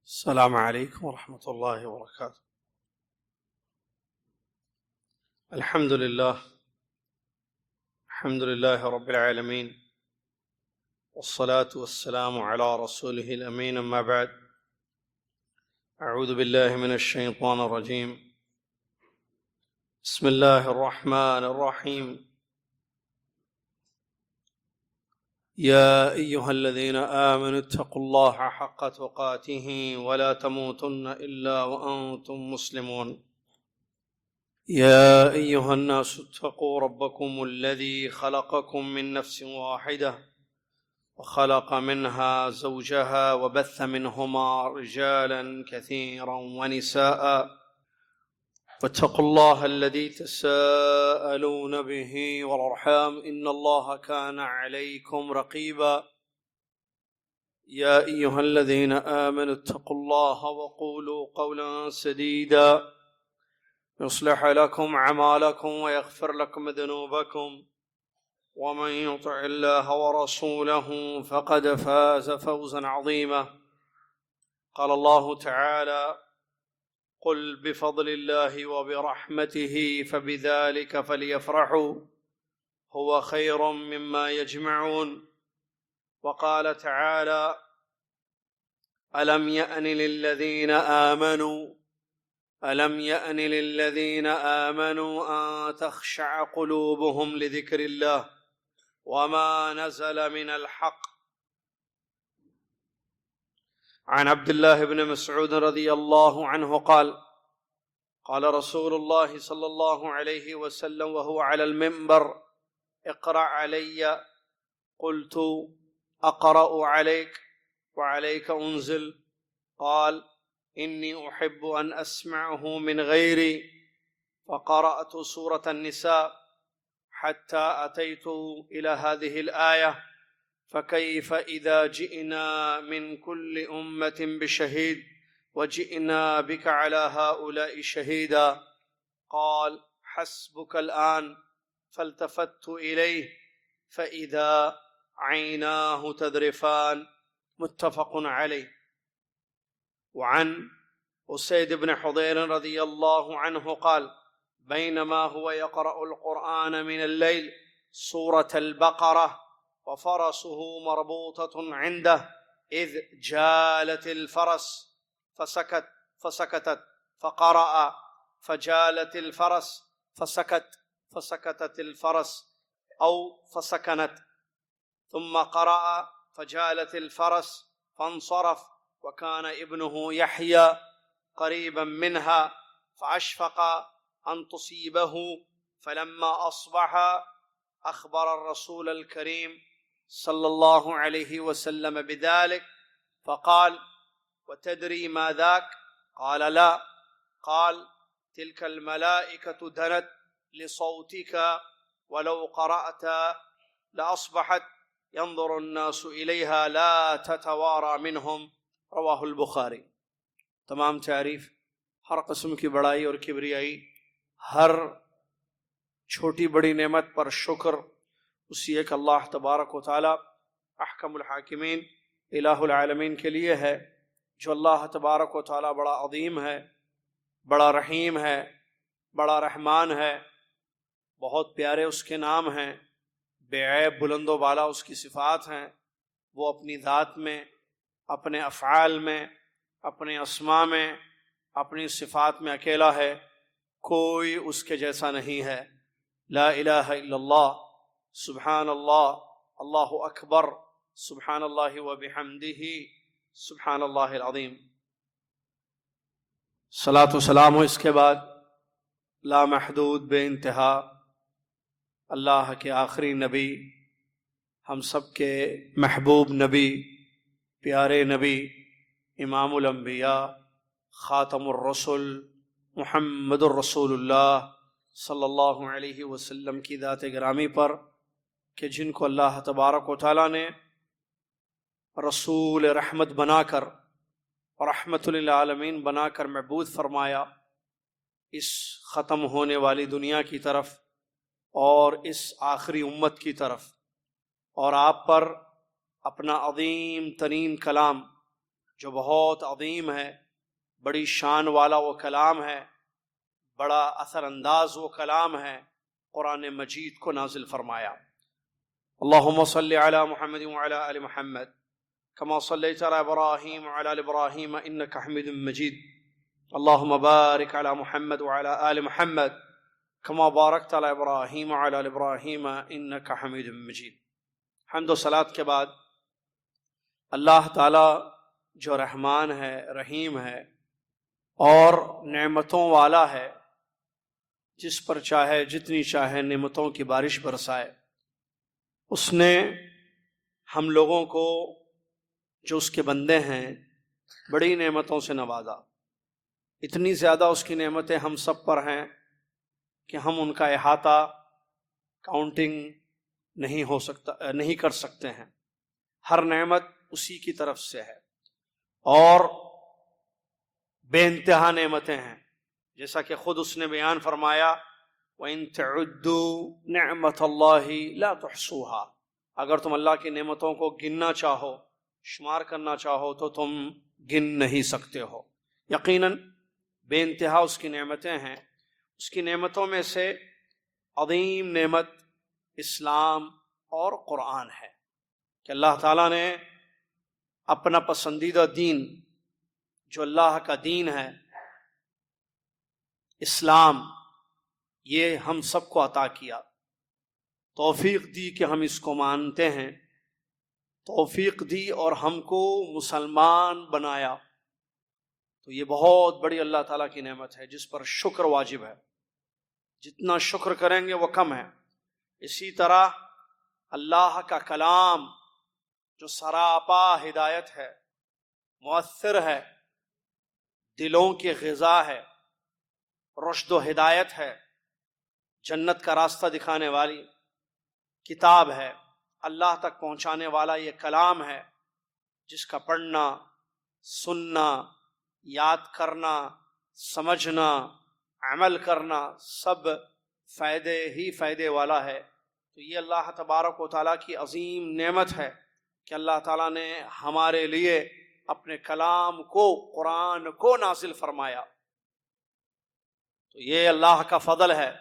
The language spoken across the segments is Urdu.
السلام عليكم ورحمة الله وبركاته. الحمد لله رب العالمين، والصلاة والسلام على رسوله الأمين، أما بعد. أعوذ بالله من الشيطان الرجيم. بسم الله الرحمن الرحيم. يا أيها الذين آمنوا اتقوا الله حق تقاته ولا تموتن إلا وأنتم مسلمون. يا أيها الناس اتقوا ربكم الذي خلقكم من نفس واحدة وخلق منها زوجها وبث منهما رجالا كثيرا ونساء، واتقوا الله الذي تساءلون به والأرحام إن الله كان عليكم رقيبا. يا أيها الذين آمنوا اتقوا الله وقولوا قولا سديدا يصلح لكم أعمالكم ويغفر لكم ذنوبكم، ومن يطع الله ورسوله فقد فاز فوزا عظيما. قال الله تعالى: قل بفضل الله وبرحمته فبذلك فليفرحوا هو خير مما يجمعون. وقال تعالى: ألم يأن للذين آمنوا أن تخشع قلوبهم لذكر الله وما نزل من الحق. عن عبد الله بن مسعود رضي الله عنه قال: قال رسول الله صلى الله عليه وسلم وهو على المنبر: اقرأ علي. قلت: أقرأ عليك وعليك أنزل؟ قال: إني أحب أن أسمعه من غيري. فقرأت سورة النساء حتى أتيت إلى هذه الآية: فكيف إذا جئنا من كل أمة بشهيد وجئنا بك على هؤلاء شهيدا. قال: حسبك الآن. فالتفت إليه فإذا عيناه تذرفان. متفق عليه. وعن أسيد بن حضير رضي الله عنه قال: بينما هو يقرأ القرآن من الليل سورة البقرة وفرسه مربوطة عنده إذ جالت الفرس فسكتت، فقرأ: فجالت الفرس فسكتت الفرس أو فسكنت، ثم قرأ: فجالت الفرس فانصرف، وكان ابنه يحيى قريبا منها فأشفق أن تصيبه، فلما أصبح أخبر الرسول الكريم صلى الله عليه وسلم بذلك، فقال: وتدري ما ذاك؟ قال: لا. قال: تلك الملائكة دنت لصوتك، ولو قرأت لأصبحت ينظر الناس إليها لا تتوارى منهم. رواہ البخاری۔ تمام تعریف، ہر قسم کی بڑائی اور کبریائی، ہر چھوٹی بڑی نعمت پر شکر اسی ایک اللہ تبارک و تعالی احکم الحاکمین الہ العالمین کے لیے ہے، جو اللہ تبارک و تعالی بڑا عظیم ہے، بڑا رحیم ہے، بڑا رحمان ہے، بہت پیارے اس کے نام ہیں، بے عیب بلند و بالا اس کی صفات ہیں۔ وہ اپنی ذات میں، اپنے افعال میں، اپنے اسماء میں، اپنی صفات میں اکیلا ہے، کوئی اس کے جیسا نہیں ہے۔ لا الہ الا اللہ، سبحان اللہ، اللہ اکبر، سبحان اللہ وبحمدہ، سبحان اللہ العظیم۔ صلاۃ و سلام ہو اس کے بعد لامحدود بے انتہا اللہ کے آخری نبی، ہم سب کے محبوب نبی، پیارے نبی، امام الانبیاء، خاتم الرسل، محمد الرسول اللہ صلی اللہ علیہ وسلم کی ذات گرامی پر، کہ جن کو اللہ تبارک و تعالیٰ نے رسول رحمت بنا کر، رحمت للعالمین بنا کر مبعوث فرمایا اس ختم ہونے والی دنیا کی طرف اور اس آخری امت کی طرف، اور آپ پر اپنا عظیم ترین کلام جو بہت عظیم ہے، بڑی شان والا وہ کلام ہے، بڑا اثر انداز وہ کلام ہے، قرآن مجید کو نازل فرمایا۔ اللہم صلی علی محمد وعلی آل محمد کما صلیت علی ابراہیم وعلی آل ابراہیم انک حمید مجید، اللہم بارک علی محمد وعلی آل محمد کما بارکت علی ابراہیم وعلی آل ابراہیم انک حمید مجید۔ حمد و صلاۃ کے بعد اللہ تعالی جو رحمان ہے، رحیم ہے اور نعمتوں والا ہے، جس پر چاہے جتنی چاہے نعمتوں کی بارش برسائے، اس نے ہم لوگوں کو جو اس کے بندے ہیں بڑی نعمتوں سے نوازا۔ اتنی زیادہ اس کی نعمتیں ہم سب پر ہیں کہ ہم ان کا احاطہ کاؤنٹنگ نہیں کر سکتے ہیں۔ ہر نعمت اسی کی طرف سے ہے اور بے انتہا نعمتیں ہیں، جیسا کہ خود اس نے بیان فرمایا وَإِن تَعُدُّوا نِعْمَةَ اللَّهِ لَا تُحْصُوهَا، اگر تم اللہ کی نعمتوں کو گننا چاہو، شمار کرنا چاہو تو تم گن نہیں سکتے ہو۔ یقیناً بے انتہا اس کی نعمتیں ہیں۔ اس کی نعمتوں میں سے عظیم نعمت اسلام اور قرآن ہے کہ اللہ تعالیٰ نے اپنا پسندیدہ دین، جو اللہ کا دین ہے، اسلام، یہ ہم سب کو عطا کیا، توفیق دی کہ ہم اس کو مانتے ہیں، توفیق دی اور ہم کو مسلمان بنایا۔ تو یہ بہت بڑی اللہ تعالیٰ کی نعمت ہے جس پر شکر واجب ہے، جتنا شکر کریں گے وہ کم ہے۔ اسی طرح اللہ کا کلام جو سراپا ہدایت ہے، مؤثر ہے، دلوں کی غذا ہے، رشد و ہدایت ہے، جنت کا راستہ دکھانے والی کتاب ہے، اللہ تک پہنچانے والا یہ کلام ہے، جس کا پڑھنا، سننا، یاد کرنا، سمجھنا، عمل کرنا سب فائدے ہی فائدے والا ہے۔ تو یہ اللہ تبارک و تعالیٰ کی عظیم نعمت ہے کہ اللہ تعالیٰ نے ہمارے لیے اپنے کلام کو، قرآن کو نازل فرمایا۔ تو یہ اللہ کا فضل ہے،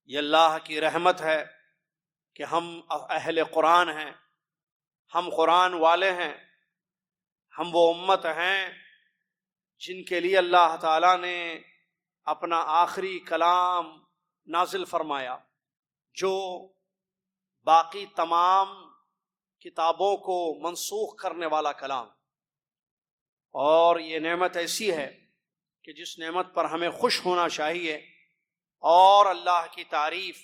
یہ اللہ کی رحمت ہے کہ ہم اہل قرآن ہیں، ہم قرآن والے ہیں، ہم وہ امت ہیں جن کے لیے اللہ تعالیٰ نے اپنا آخری کلام نازل فرمایا، جو باقی تمام کتابوں کو منسوخ کرنے والا کلام۔ اور یہ نعمت ایسی ہے کہ جس نعمت پر ہمیں خوش ہونا چاہیے اور اللہ کی تعریف،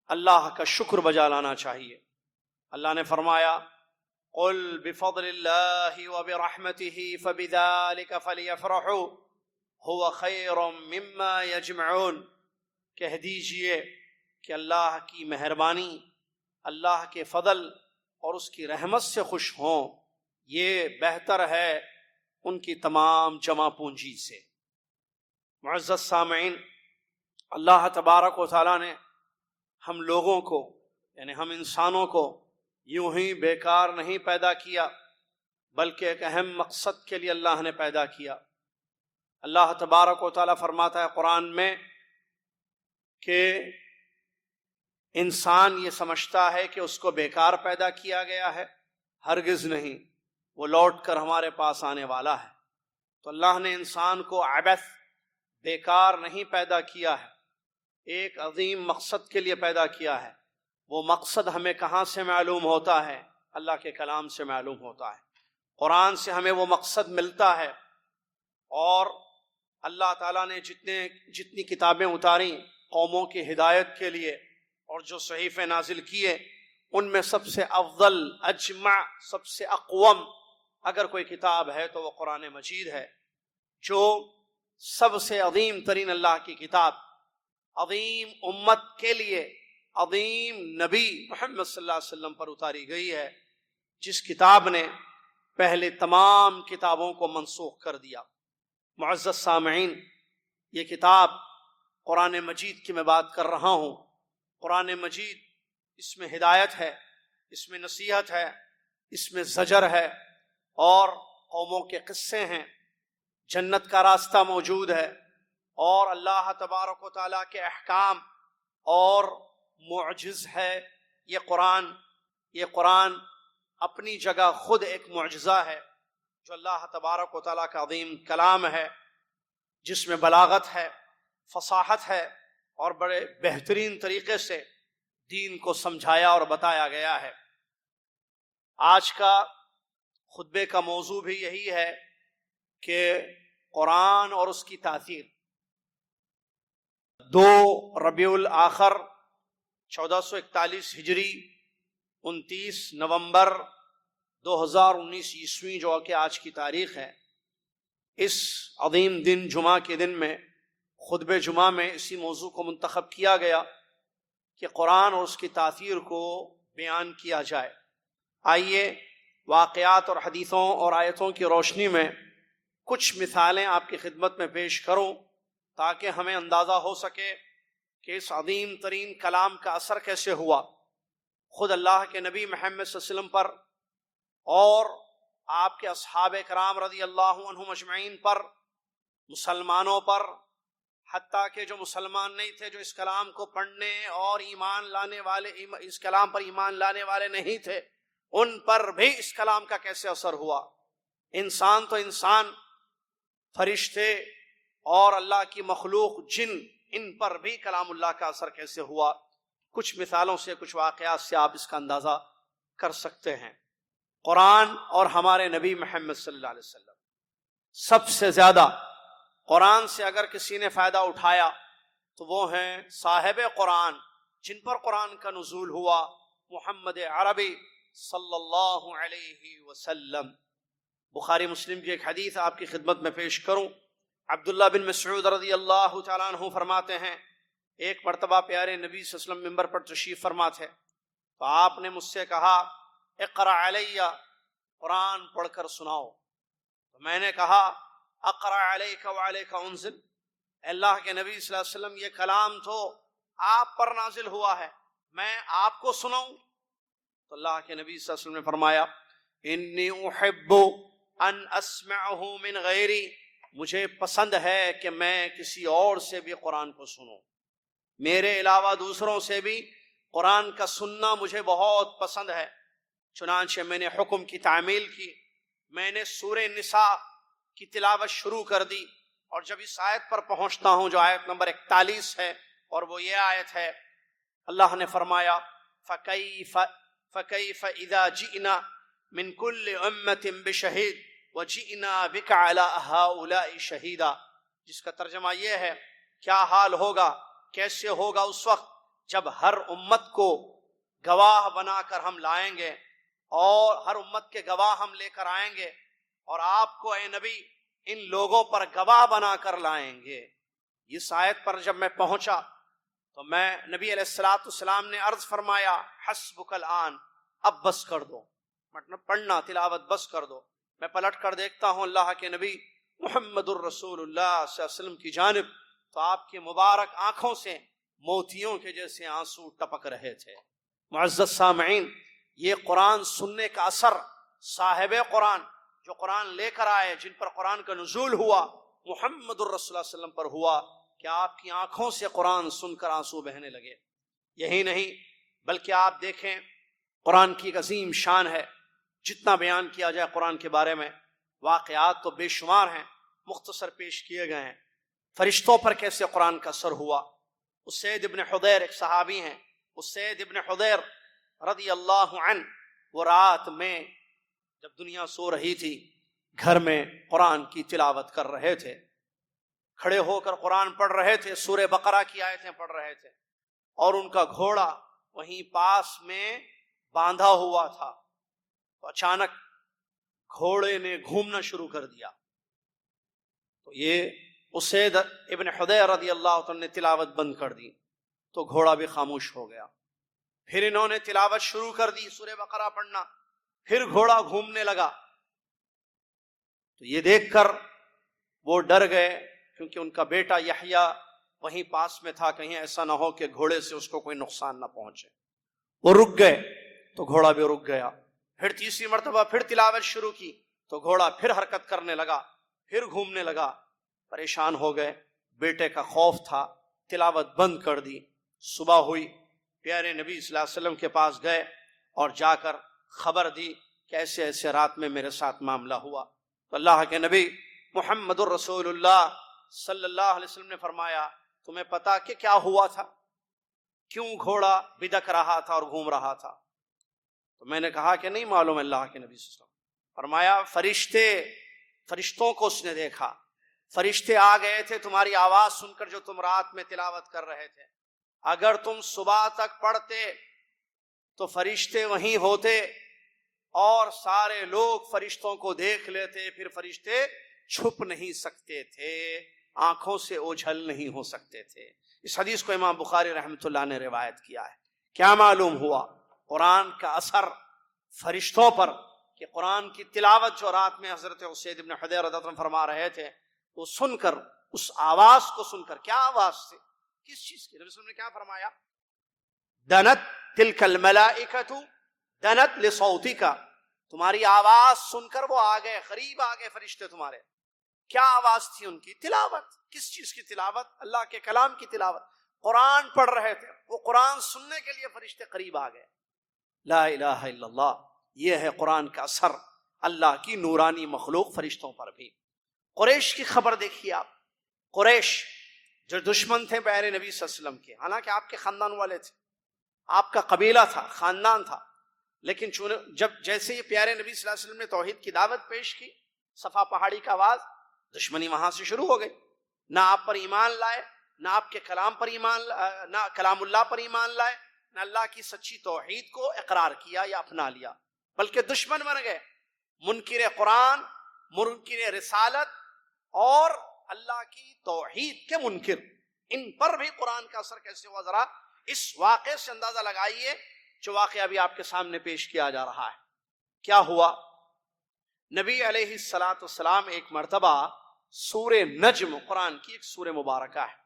اللہ کا شکر بجا لانا چاہیے۔ اللہ نے فرمایا قل بفضل اللہ وبرحمتہ فبذلک فلیفرحوا هو خیر مما یجمعون، کہہ دیجئے کہ اللہ کی مہربانی، اللہ کے فضل اور اس کی رحمت سے خوش ہوں، یہ بہتر ہے ان کی تمام جمع پونجی سے۔ معزز سامعین، اللہ تبارک و تعالیٰ نے ہم لوگوں کو، یعنی ہم انسانوں کو یوں ہی بیکار نہیں پیدا کیا، بلکہ ایک اہم مقصد کے لیے اللہ نے پیدا کیا۔ اللہ تبارک و تعالیٰ فرماتا ہے قرآن میں کہ انسان یہ سمجھتا ہے کہ اس کو بیکار پیدا کیا گیا ہے، ہرگز نہیں، وہ لوٹ کر ہمارے پاس آنے والا ہے۔ تو اللہ نے انسان کو عبث، بیکار نہیں پیدا کیا ہے، ایک عظیم مقصد کے لیے پیدا کیا ہے۔ وہ مقصد ہمیں کہاں سے معلوم ہوتا ہے؟ اللہ کے کلام سے معلوم ہوتا ہے، قرآن سے ہمیں وہ مقصد ملتا ہے۔ اور اللہ تعالیٰ نے جتنی کتابیں اتاری قوموں کی ہدایت کے لیے اور جو صحیفے نازل کیے، ان میں سب سے افضل، اجمع، سب سے اقوم اگر کوئی کتاب ہے تو وہ قرآن مجید ہے، جو سب سے عظیم ترین اللہ کی کتاب، عظیم امت کے لیے، عظیم نبی محمد صلی اللہ علیہ وسلم پر اتاری گئی ہے، جس کتاب نے پہلے تمام کتابوں کو منسوخ کر دیا۔ معزز سامعین، یہ کتاب قرآن مجید کی میں بات کر رہا ہوں۔ قرآن مجید، اس میں ہدایت ہے، اس میں نصیحت ہے، اس میں زجر ہے، اور قوموں کے قصے ہیں، جنت کا راستہ موجود ہے، اور اللہ تبارک و تعالیٰ کے احکام اور معجز ہے یہ قرآن اپنی جگہ خود ایک معجزہ ہے، جو اللہ تبارک و تعالیٰ کا عظیم کلام ہے، جس میں بلاغت ہے، فصاحت ہے، اور بڑے بہترین طریقے سے دین کو سمجھایا اور بتایا گیا ہے۔ آج کا خطبے کا موضوع بھی یہی ہے کہ قرآن اور اس کی تاثیر۔ 2 ربیع الاخر 1441 ہجری، 29 نومبر 2019 عیسوی، جو کہ آج کی تاریخ ہے، اس عظیم دن جمعہ کے دن میں خطبہ جمعہ میں اسی موضوع کو منتخب کیا گیا کہ قرآن اور اس کی تاثیر کو بیان کیا جائے۔ آئیے واقعات اور حدیثوں اور آیتوں کی روشنی میں کچھ مثالیں آپ کی خدمت میں پیش کروں، تاکہ ہمیں اندازہ ہو سکے کہ اس عظیم ترین کلام کا اثر کیسے ہوا خود اللہ کے نبی محمد صلی اللہ علیہ وسلم پر اور آپ کے اصحاب کرام رضی اللہ عنہم اجمعین پر، مسلمانوں پر، حتیٰ کہ جو مسلمان نہیں تھے، جو اس کلام کو پڑھنے اور ایمان لانے والے، اس کلام پر ایمان لانے والے نہیں تھے، ان پر بھی اس کلام کا کیسے اثر ہوا۔ انسان تو انسان، فرشتے اور اللہ کی مخلوق جن، ان پر بھی کلام اللہ کا اثر کیسے ہوا۔ کچھ مثالوں سے، کچھ واقعات سے آپ اس کا اندازہ کر سکتے ہیں۔ قرآن اور ہمارے نبی محمد صلی اللہ علیہ وسلم، سب سے زیادہ قرآن سے اگر کسی نے فائدہ اٹھایا تو وہ ہیں صاحب قرآن، جن پر قرآن کا نزول ہوا، محمد عربی صلی اللہ علیہ وسلم۔ بخاری مسلم کی ایک حدیث آپ کی خدمت میں پیش کروں۔ عبداللہ بن مسعود رضی اللہ تعالیٰ عنہ فرماتے ہیں، ایک مرتبہ پیارے نبی صلی اللہ علیہ وسلم ممبر پر تشریف فرما تھے، تو آپ نے مجھ سے کہا، اقرأ علیہ، قرآن پڑھ کر سناؤ۔ تو میں نے کہا، اقرأ علیک وعلیک انزل، اللہ کے نبی صلی اللہ علیہ وسلم یہ کلام تو آپ پر نازل ہوا ہے، میں آپ کو سناؤں؟ تو اللہ کے نبی صلی اللہ علیہ وسلم نے فرمایا، انی احب ان اسمعہ من غیری، مجھے پسند ہے کہ میں کسی اور سے بھی قرآن کو سنوں، میرے علاوہ دوسروں سے بھی قرآن کا سننا مجھے بہت پسند ہے۔ چنانچہ میں نے حکم کی تعمیل کی، میں نے سورہ نساء کی تلاوت شروع کر دی، اور جب اس آیت پر پہنچتا ہوں جو آیت نمبر 41 ہے، اور وہ یہ آیت ہے، اللہ نے فرمایا، فَكَيْفَ إِذَا جِئْنَا مِن كُلِّ أُمَّةٍ بِشَهِيدٍ وَجِئْنَا بِكَ عَلَىٰ هَٰؤُلَاءِ شَهِيدًا، جس کا ترجمہ یہ ہے، کیا حال ہوگا، کیسے ہوگا اس وقت جب ہر امت کو گواہ بنا کر ہم لائیں گے، اور ہر امت کے گواہ ہم لے کر آئیں گے، اور آپ کو اے نبی ان لوگوں پر گواہ بنا کر لائیں گے۔ اس آیت پر جب میں پہنچا تو میں نبی علیہ السلام نے عرض فرمایا، حسبک الآن، اب بس کر دو، مطلب پڑھنا، تلاوت بس کر دو۔ میں پلٹ کر دیکھتا ہوں اللہ کے نبی محمد الرسول اللہ صلی اللہ علیہ وسلم کی جانب، تو آپ کی مبارک آنکھوں سے موتیوں کے جیسے آنسو ٹپک رہے تھے۔ معزز سامعین، یہ قرآن سننے کا اثر صاحب قرآن، جو قرآن لے کر آئے، جن پر قرآن کا نزول ہوا، محمد الرسول صلی اللہ علیہ وسلم پر ہوا، کہ آپ کی آنکھوں سے قرآن سن کر آنسو بہنے لگے۔ یہی نہیں بلکہ آپ دیکھیں، قرآن کی ایک عظیم شان ہے، جتنا بیان کیا جائے قرآن کے بارے میں، واقعات تو بے شمار ہیں، مختصر پیش کیے گئے ہیں۔ فرشتوں پر کیسے قرآن کا اثر ہوا۔ اسید ابن حضیر ایک صحابی ہیں، اسید ابن حضیر رضی اللہ عنہ، وہ رات میں جب دنیا سو رہی تھی، گھر میں قرآن کی تلاوت کر رہے تھے، کھڑے ہو کر قرآن پڑھ رہے تھے، سورہ بقرہ کی آیتیں پڑھ رہے تھے، اور ان کا گھوڑا وہیں پاس میں باندھا ہوا تھا، تو اچانک گھوڑے نے گھومنا شروع کر دیا۔ تو یہ اسید ابن حضیر رضی اللہ عنہ نے تلاوت بند کر دی، تو گھوڑا بھی خاموش ہو گیا۔ پھر انہوں نے تلاوت شروع کر دی، سورہ بقرہ پڑھنا، پھر گھوڑا گھومنے لگا۔ تو یہ دیکھ کر وہ ڈر گئے، کیونکہ ان کا بیٹا یحییٰ وہیں پاس میں تھا، کہیں ایسا نہ ہو کہ گھوڑے سے اس کو کوئی نقصان نہ پہنچے۔ وہ رک گئے، تو گھوڑا بھی رک گیا۔ پھر تیسری مرتبہ پھر تلاوت شروع کی، تو گھوڑا پھر حرکت کرنے لگا، پھر گھومنے لگا، پریشان ہو گئے، بیٹے کا خوف تھا، تلاوت بند کر دی۔ صبح ہوئی، پیارے نبی صلی اللہ علیہ وسلم کے پاس گئے اور جا کر خبر دی کہ ایسے ایسے رات میں میرے ساتھ معاملہ ہوا۔ تو اللہ کے نبی محمد الرسول اللہ صلی اللہ علیہ وسلم نے فرمایا تمہیں پتا کہ کیا ہوا تھا، کیوں گھوڑا بدک رہا تھا اور گھوم رہا تھا؟ تو میں نے کہا کہ نہیں معلوم اللہ کے نبی صلی اللہ علیہ وسلم۔ فرمایا فرشتوں کو اس نے دیکھا، فرشتے آ گئے تھے تمہاری آواز سن کر جو تم رات میں تلاوت کر رہے تھے، اگر تم صبح تک پڑھتے تو فرشتے وہیں ہوتے اور سارے لوگ فرشتوں کو دیکھ لیتے، پھر فرشتے چھپ نہیں سکتے تھے، آنکھوں سے اوجھل نہیں ہو سکتے تھے۔ اس حدیث کو امام بخاری رحمۃ اللہ نے روایت کیا ہے۔ کیا معلوم ہوا؟ قرآن کا اثر فرشتوں پر، کہ قرآن کی تلاوت جو رات میں حضرت اسید بن حضیر رضی اللہ عنہ فرما رہے تھے، وہ سن کر، اس آواز کو سن کر، کیا آواز تھی، کس چیز کی؟ نبی صلی اللہ علیہ وسلم نے کیا فرمایا؟ دنت تلک الملائکۃ دنت لصوتک، تمہاری آواز سن کر وہ آ گئے، قریب آ گئے فرشتے تمہارے۔ کیا آواز تھی ان کی؟ تلاوت۔ کس چیز کی تلاوت؟ اللہ کے کلام کی تلاوت۔ قرآن پڑھ رہے تھے، وہ قرآن سننے کے لیے فرشتے قریب آ گئے۔ لا الہ الا اللہ، یہ ہے قرآن کا اثر، اللہ کی نورانی مخلوق فرشتوں پر بھی۔ قریش کی خبر دیکھیے آپ، قریش جو دشمن تھے پیارے نبی صلی اللہ علیہ وسلم کے، حالانکہ آپ کے خاندان والے تھے، آپ کا قبیلہ تھا، خاندان تھا، لیکن جیسے یہ پیارے نبی صلی اللہ علیہ وسلم نے توحید کی دعوت پیش کی، صفا پہاڑی کا آواز، دشمنی وہاں سے شروع ہو گئی۔ نہ آپ پر ایمان لائے، نہ آپ کے کلام پر ایمان، نہ کلام اللہ پر ایمان لائے، نہ اللہ کی سچی توحید کو اقرار کیا یا اپنا لیا، بلکہ دشمن بن گئے، منکر قرآن، منکر رسالت اور اللہ کی توحید کے منکر۔ ان پر بھی قرآن کا اثر کیسے ہوا، ذرا اس واقعے سے اندازہ لگائیے جو واقعہ ابھی آپ کے سامنے پیش کیا جا رہا ہے۔ کیا ہوا؟ نبی علیہ الصلاۃ والسلام ایک مرتبہ سورہ نجم، قرآن کی ایک سورہ مبارکہ ہے،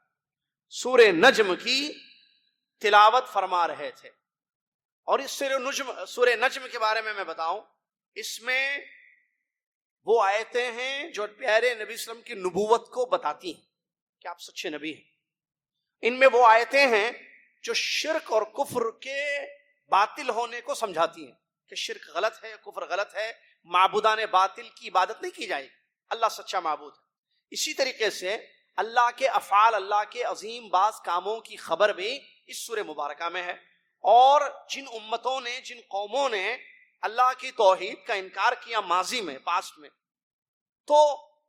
سورہ نجم کی تلاوت فرما رہے تھے۔ اور اس سورہ نجم کے بارے میں بتاؤں، اس میں وہ آیتیں ہیں جو پیارے نبی صلی اللہ علیہ وسلم کی نبوت کو بتاتی ہیں کہ آپ سچے نبی ہیں۔ ان میں وہ آیتیں ہیں جو شرک اور کفر کے باطل ہونے کو سمجھاتی ہیں، کہ شرک غلط ہے، کفر غلط ہے، معبودان باطل کی عبادت نہیں کی جائے گی، اللہ سچا معبود ہے۔ اسی طریقے سے اللہ کے افعال، اللہ کے عظیم بعض کاموں کی خبر بھی اس سورہ مبارکہ میں ہے، اور جن امتوں نے، جن قوموں نے اللہ کی توحید کا انکار کیا ماضی میں، پاسٹ میں، تو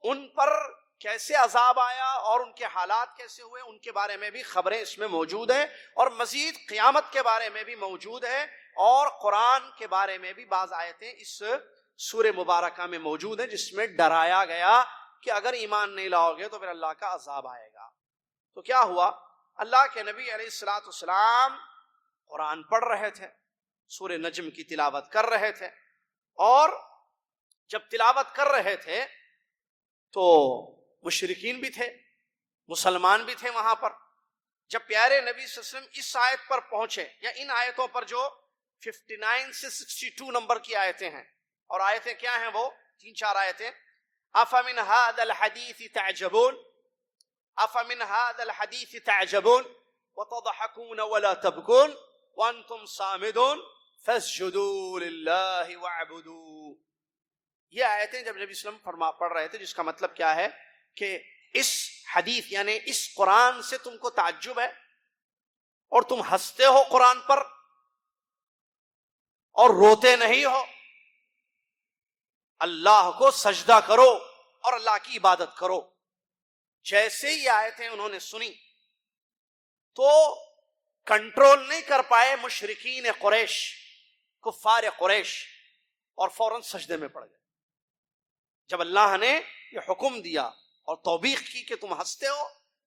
ان پر کیسے عذاب آیا اور ان کے حالات کیسے ہوئے، ان کے بارے میں بھی خبریں اس میں موجود ہیں، اور مزید قیامت کے بارے میں بھی موجود ہے، اور قرآن کے بارے میں بھی بعض آیتیں اس سورہ مبارکہ میں موجود ہیں جس میں ڈرایا گیا کہ اگر ایمان نہیں لاؤ گے تو پھر اللہ کا عذاب آئے گا۔ تو کیا ہوا؟ اللہ کے نبی علیہ الصلوۃ والسلام قرآن پڑھ رہے تھے، سورہ نجم کی تلاوت کر رہے تھے، اور جب تلاوت کر رہے تھے تو مشرکین بھی تھے، مسلمان بھی تھے وہاں پر۔ جب پیارے نبی صلی اللہ علیہ وسلم اس آیت پر پہنچے، یا ان آیتوں پر جو 59 سے 62 نمبر کی آیتیں ہیں، اور آیتیں کیا ہیں؟ وہ 3-4 آیتیں۔ افمن هذا الحديث تعجبون افمن هذا الحديث تعجبون وتضحكون ولا تبكون وانتم صامدون فاسجدوا لله واعبدوا۔ یہ آیتیں جب نبی صلی اللہ علیہ وسلم پڑھ رہے تھے، جس کا مطلب کیا ہے کہ اس حدیث یعنی اس قرآن سے تم کو تعجب ہے اور تم ہنستے ہو قرآن پر اور روتے نہیں ہو، اللہ کو سجدہ کرو اور اللہ کی عبادت کرو۔ جیسے ہی آیتیں انہوں نے سنی تو کنٹرول نہیں کر پائے مشرکین قریش، کفار قریش، اور فوراً سجدے میں پڑ گئے۔ جب اللہ نے یہ حکم دیا اور توبیخ کی کہ تم ہنستے ہو،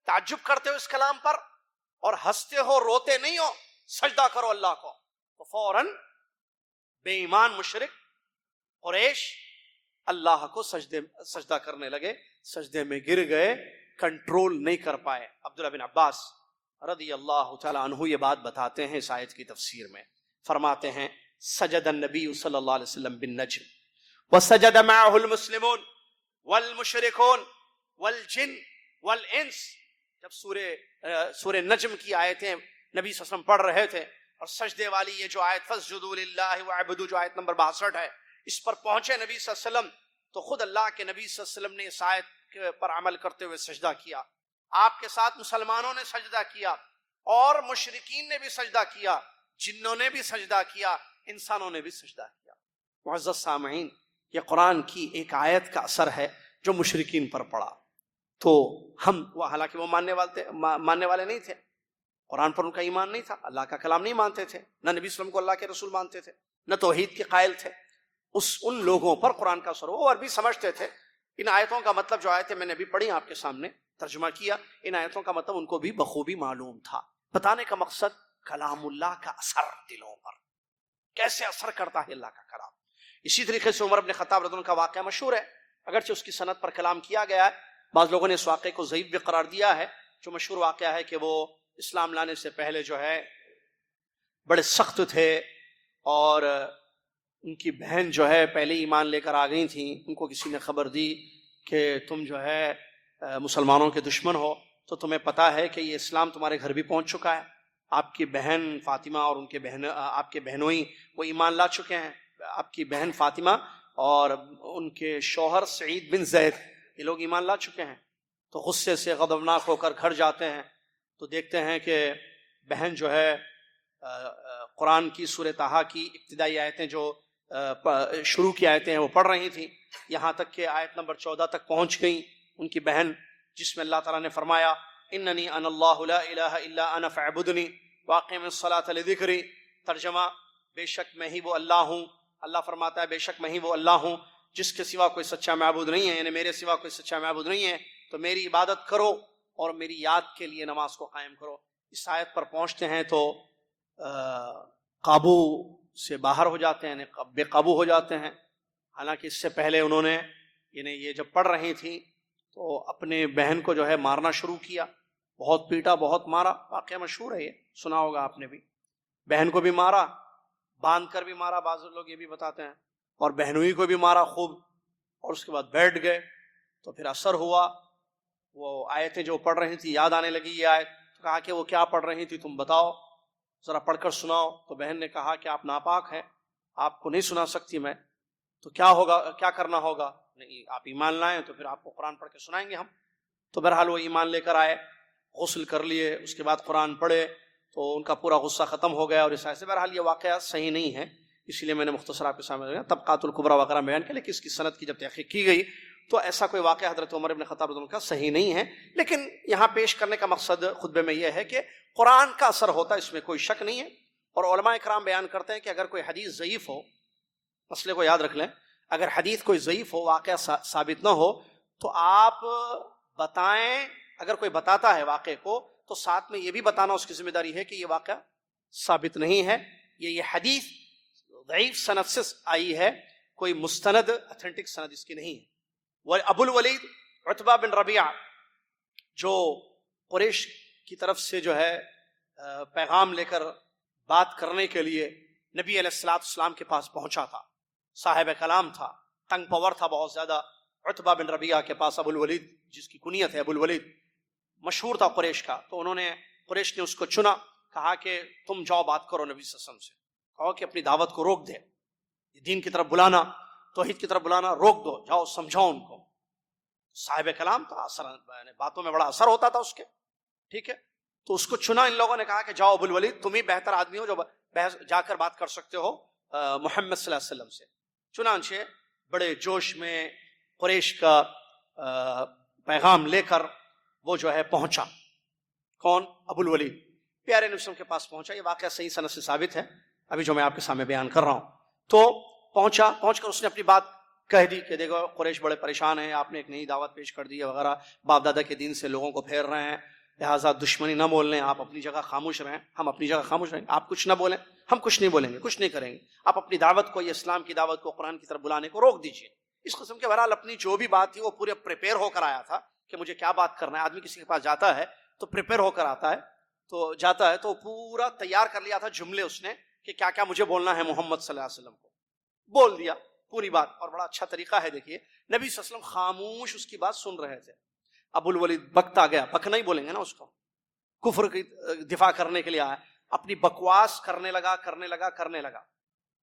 تعجب کرتے ہو اس کلام پر، اور ہنستے ہو، روتے نہیں ہو، سجدہ کرو اللہ کو، تو فوراً بے ایمان مشرک قریش اللہ کو سجدہ کرنے لگے، سجدے میں گر گئے، کنٹرول نہیں کر پائے۔ عبداللہ بن عباس رضی اللہ تعالیٰ عنہ یہ بات بتاتے ہیں اس آیت کی تفسیر میں، فرماتے ہیں سجد النبی صلی اللہ علیہ وسلم بالنجم وسجد معه المسلمون والمشركون والجن والانس. جب سورہ نجم کی آیتیں نبی صلی اللہ علیہ وسلم پڑھ رہے تھے اور سجدے والی یہ جو آیت فاسجدوا للہ واعبدوا جو آیت نمبر 62 ہے اس پر پہنچے نبی صلی اللہ علیہ وسلم تو خود اللہ کے نبی صلی اللہ علیہ وسلم نے اس آیت پر عمل کرتے ہوئے سجدہ کیا. آپ کے ساتھ مسلمانوں نے سجدہ کیا اور مشرکین نے بھی سجدہ کیا, جنوں نے بھی سجدہ کیا, انسانوں نے بھی سجدہ کیا. معزز سامعین, یہ قرآن کی ایک آیت کا اثر ہے جو مشرکین پر پڑا. تو ہم حالانکہ وہ ماننے والے نہیں تھے, قرآن پر ان کا ایمان نہیں تھا, اللہ کا کلام نہیں مانتے تھے, نہ نبی صلی اللہ علیہ وسلم کو اللہ کے رسول مانتے تھے, نہ توحید کے قائل تھے. ان لوگوں پر قرآن کا اثر ہوا. وہ عربی سمجھتے تھے. ان آیتوں کا مطلب جو آیتیں میں نے ابھی پڑھی آپ کے سامنے ترجمہ کیا, ان آیتوں کا مطلب ان کو بھی بخوبی معلوم تھا. بتانے کا مقصد کلام اللہ کا اثر دلوں پر کیسے اثر کرتا ہے اللہ کا کلام. اسی طریقے سے عمر بن خطاب رضی اللہ عنہ کا واقعہ مشہور ہے, اگرچہ اس کی سند پر کلام کیا گیا ہے, بعض لوگوں نے اس واقعے کو ضعیف بھی قرار دیا ہے. جو مشہور واقعہ ہے کہ وہ اسلام لانے سے پہلے جو ہے بڑے سخت تھے اور ان کی بہن جو ہے پہلے ایمان لے کر آ گئی تھیں. ان کو کسی نے خبر دی کہ تم جو ہے مسلمانوں کے دشمن ہو, تو تمہیں پتا ہے کہ یہ اسلام تمہارے گھر بھی پہنچ چکا ہے. آپ کی بہن فاطمہ اور آپ کے بہنوئی وہ ایمان لا چکے ہیں. آپ کی بہن فاطمہ اور ان کے شوہر سعید بن زید یہ لوگ ایمان لا چکے ہیں. تو غصے سے غضبناک ہو کر گھر جاتے ہیں تو دیکھتے ہیں کہ بہن جو ہے قرآن کی سورہ طٰہٰ کی ابتدائی آیتیں جو شروع کی آیتیں ہیں وہ پڑھ رہی تھیں, یہاں تک کہ آیت نمبر 14 تک پہنچ گئیں ان کی بہن, جس میں اللہ تعالیٰ نے فرمایا اننی انا اللہ لا الہ الا انا فاعبدنی واقم الصلاۃ لذکری. ترجمہ, بے شک میں ہی وہ اللہ ہوں. اللہ فرماتا ہے بے شک میں ہی وہ اللہ ہوں جس کے سوا کوئی سچا معبود نہیں ہے, یعنی میرے سوا کوئی سچا معبود نہیں ہے, تو میری عبادت کرو اور میری یاد کے لیے نماز کو قائم کرو. اس آیت پر پہنچتے ہیں تو قابو سے باہر ہو جاتے ہیں, بے قابو ہو جاتے ہیں. حالانکہ اس سے پہلے انہوں نے یعنی یہ جب پڑھ رہی تھیں تو اپنے بہن کو جو ہے مارنا شروع کیا, بہت پیٹا, بہت مارا. واقعہ مشہور ہے, یہ سنا ہوگا آپ نے بھی. بہن کو بھی مارا, باندھ کر بھی مارا, بعض لوگ یہ بھی بتاتے ہیں, اور بہنوئی کو بھی مارا خوب, اور اس کے بعد بیٹھ گئے. تو پھر اثر ہوا, وہ آیتیں جو پڑھ رہی تھی یاد آنے لگی. یہ آیت کہا کہ وہ کیا پڑھ رہی تھی تم بتاؤ, ذرا پڑھ کر سناؤ. تو بہن نے کہا کہ آپ ناپاک ہیں, آپ کو نہیں سنا سکتی میں. تو کیا ہوگا, کیا کرنا ہوگا؟ نہیں, آپ ایمان لائیں تو پھر آپ کو قرآن پڑھ کے سنائیں گے ہم. تو بہرحال وہ ایمان لے کر آئے, غسل کر لیے, اس کے بعد قرآن پڑھے تو ان کا پورا غصہ ختم ہو گیا. اور اس ایسے بہرحال یہ واقعہ صحیح نہیں ہے, اسی لیے میں نے مختصر آپ کے سامنے طبقات الکبریٰ وغیرہ بیان کیا. لیکن اس کی سند کی جب تحقیق کی گئی تو ایسا کوئی واقعہ حضرت عمر بن خطاب رضی اللہ عنہ کا صحیح نہیں ہے. لیکن یہاں پیش کرنے کا مقصد خطبے میں یہ ہے کہ قرآن کا اثر ہوتا ہے, اس میں کوئی شک نہیں ہے. اور علماء کرام بیان کرتے ہیں کہ اگر کوئی حدیث ضعیف ہو, مسئلے کو یاد رکھ لیں, اگر حدیث کوئی ضعیف ہو, واقعہ ثابت نہ ہو, تو آپ بتائیں. اگر کوئی بتاتا ہے واقعے کو تو ساتھ میں یہ بھی بتانا اس کی ذمہ داری ہے کہ یہ واقعہ ثابت نہیں ہے, یہ حدیث ضعیف سند سے آئی ہے, کوئی مستند اتھینٹک سند اس کی نہیں ہے. ابو الولید عتبہ بن ربیعہ جو قریش کی طرف سے جو ہے پیغام لے کر بات کرنے کے لیے نبی علیہ الصلوۃ والسلام کے پاس پہنچا تھا, صاحب کلام تھا, تنگ پور تھا بہت زیادہ. عتبہ بن ربیعہ کے پاس ابو الولید, جس کی کنیت ہے ابو الولید, مشہور تھا قریش کا. تو قریش نے اس کو چنا, کہا کہ تم جاؤ بات کرو نبی صلی اللہ علیہ وسلم سے, کہو کہ اپنی دعوت کو روک دے, دین کی طرف بلانا, توحید کی طرف بلانا روک دو, جاؤ سمجھاؤ ان کو. صاحب کلام تھا, باتوں میں بڑا اثر ہوتا تھا اس کے, ٹھیک ہے. تو اس کو چنا ان لوگوں نے, کہا کہ جاؤ ابو الولید, تم ہی بہتر آدمی ہو جو جا کر بات کر سکتے ہو محمد صلی اللہ علیہ وسلم سے. چنانچہ بڑے جوش میں قریش کا پیغام لے کر وہ جو ہے پہنچا. کون؟ ابو الولید پیارے نبی صلی اللہ علیہ وسلم کے پاس پہنچا. یہ واقعہ صحیح سند سے ثابت ہے, ابھی جو میں آپ کے سامنے بیان کر رہا ہوں. تو پہنچ کر اس نے اپنی بات کہہ دی کہ دیکھو قریش بڑے پریشان ہیں, آپ نے ایک نئی دعوت پیش کر دی ہے وغیرہ, باپ دادا کے دین سے لوگوں کو پھیر رہے ہیں, لہٰذا دشمنی نہ بول لیں, آپ اپنی جگہ خاموش رہیں, ہم اپنی جگہ خاموش رہیں, آپ کچھ نہ بولیں, ہم کچھ نہیں بولیں گے, کچھ نہیں کریں گے, آپ اپنی دعوت کو, یہ اسلام کی دعوت کو, قرآن کی طرف بلانے کو روک دیجیے. اس قسم کے بہرحال اپنی جو بھی بات تھی وہ پورے پریپیئر ہو کر آیا تھا کہ مجھے کیا بات کرنا ہے. آدمی کسی کے پاس جاتا ہے تو پریپیئر ہو کر آتا ہے, تو پورا تیار کر لیا تھا جملے اس نے کہ کیا کیا مجھے بولنا ہے محمد صلی اللہ علیہ وسلم کو. بول دیا, پوری بات، اور بڑا اچھا طریقہ ہے. دیکھیے نبی صلی اللہ علیہ وسلم خاموش اس کی بات سن رہے تھے. ابو الولید بکتا گیا، بکنا ہی بولیں گے نا اس کو، کفر کی دفاع کرنے کے لیے آیا، اپنی بکواس کرنے لگا.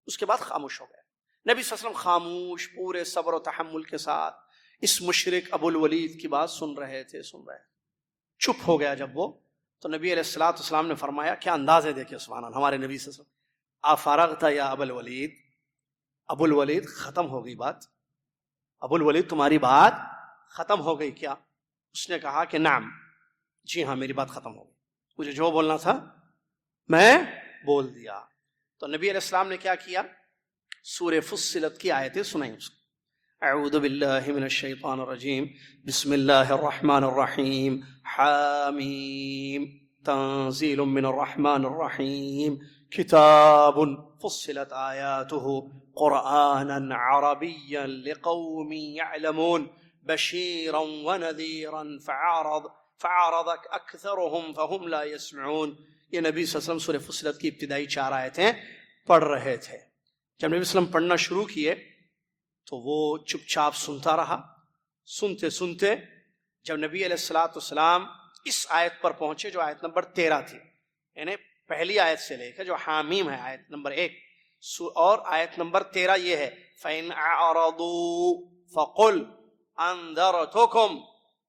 اس کے بعد خاموش ہو گیا. نبی صلی اللہ علیہ وسلم خاموش پورے صبر و تحمل کے ساتھ اس مشرک ابو الولید کی بات سن رہے تھے. چپ ہو گیا جب وہ، تو نبی علیہ الصلوۃ والسلام نے فرمایا، کیا انداز ہے دیکھیں سبحان اللہ ہمارے نبی صلی اللہ علیہ وسلم، افارغت یا ابو الولید، ابو الولید ختم ہو گئی بات، ابو الولید تمہاری بات ختم ہو گئی کیا؟ اس نے کہا کہ نعم، جی ہاں میری بات ختم ہو گئی، مجھے جو بولنا تھا میں بول دیا. تو نبی علیہ السلام نے کیا کیا؟ سورہ فصلت کی آیتیں سنائیں اس کو. اعوذ باللہ من الشیطان الرجیم، بسم اللہ الرحمن الرحیم، حامیم تنزیل من الرحمن الرحیم، کتاب فصلت آیاتہ قرآنا عربیا لقوم یعلمون بشیرا ونذیرا فعارض اکثرهم فهم لا يسمعون. یہ نبی صلی اللہ علیہ وسلم سورہ فصلت کی ابتدائی 4 آیتیں پڑھ رہے تھے. جب نبی صلی اللہ علیہ وسلم پڑھنا شروع کیے تو وہ چپ چاپ سنتا رہا. سنتے سنتے جب نبی علیہ الصلوۃ والسلام اس آیت پر پہنچے جو آیت نمبر 13 تھی، یعنی پہلی آیت سے لے کر جو حامیم ہے آیت نمبر 1 اور آیت نمبر 13 یہ ہے فَإِنْ أَعْرَضُوا فَقُلْ أَنذَرْتُكُمْ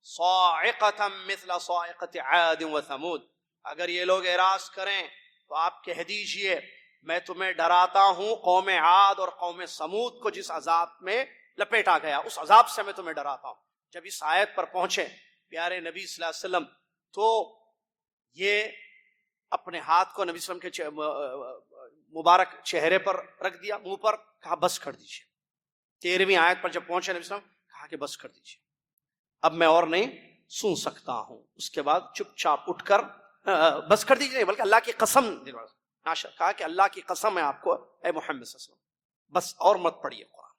صَاعِقَةً مِثْلَ صَاعِقَةِ عَادٍ وَثَمُودَ. اگر یہ لوگ اعراض کریں تو آپ کہہ دیجئے میں تمہیں ڈراتا ہوں قوم عاد اور قوم سمود کو جس عذاب میں لپیٹا گیا، اس عذاب سے میں تمہیں ڈراتا ہوں. جب اس آیت پر پہنچے پیارے نبی صلی اللہ علیہ وسلم تو یہ اپنے ہاتھ کو نبی صلی اللہ علیہ وسلم کے مبارک چہرے پر رکھ دیا، منہ پر، کہا بس کر دیجئے. 13ویں آیت پر جب پہنچے نبی صلی اللہ علیہ وسلم کہا کہ بس کر دیجئے، اب میں اور نہیں سن سکتا ہوں. اس کے بعد چپ چاپ اٹھ کر بس کر دیجئے، بلکہ اللہ کی قسم کہا کہ اللہ کی قسم ہے آپ کو اے محمد صلی اللہ علیہ وسلم، بس اور مت پڑھیے قرآن،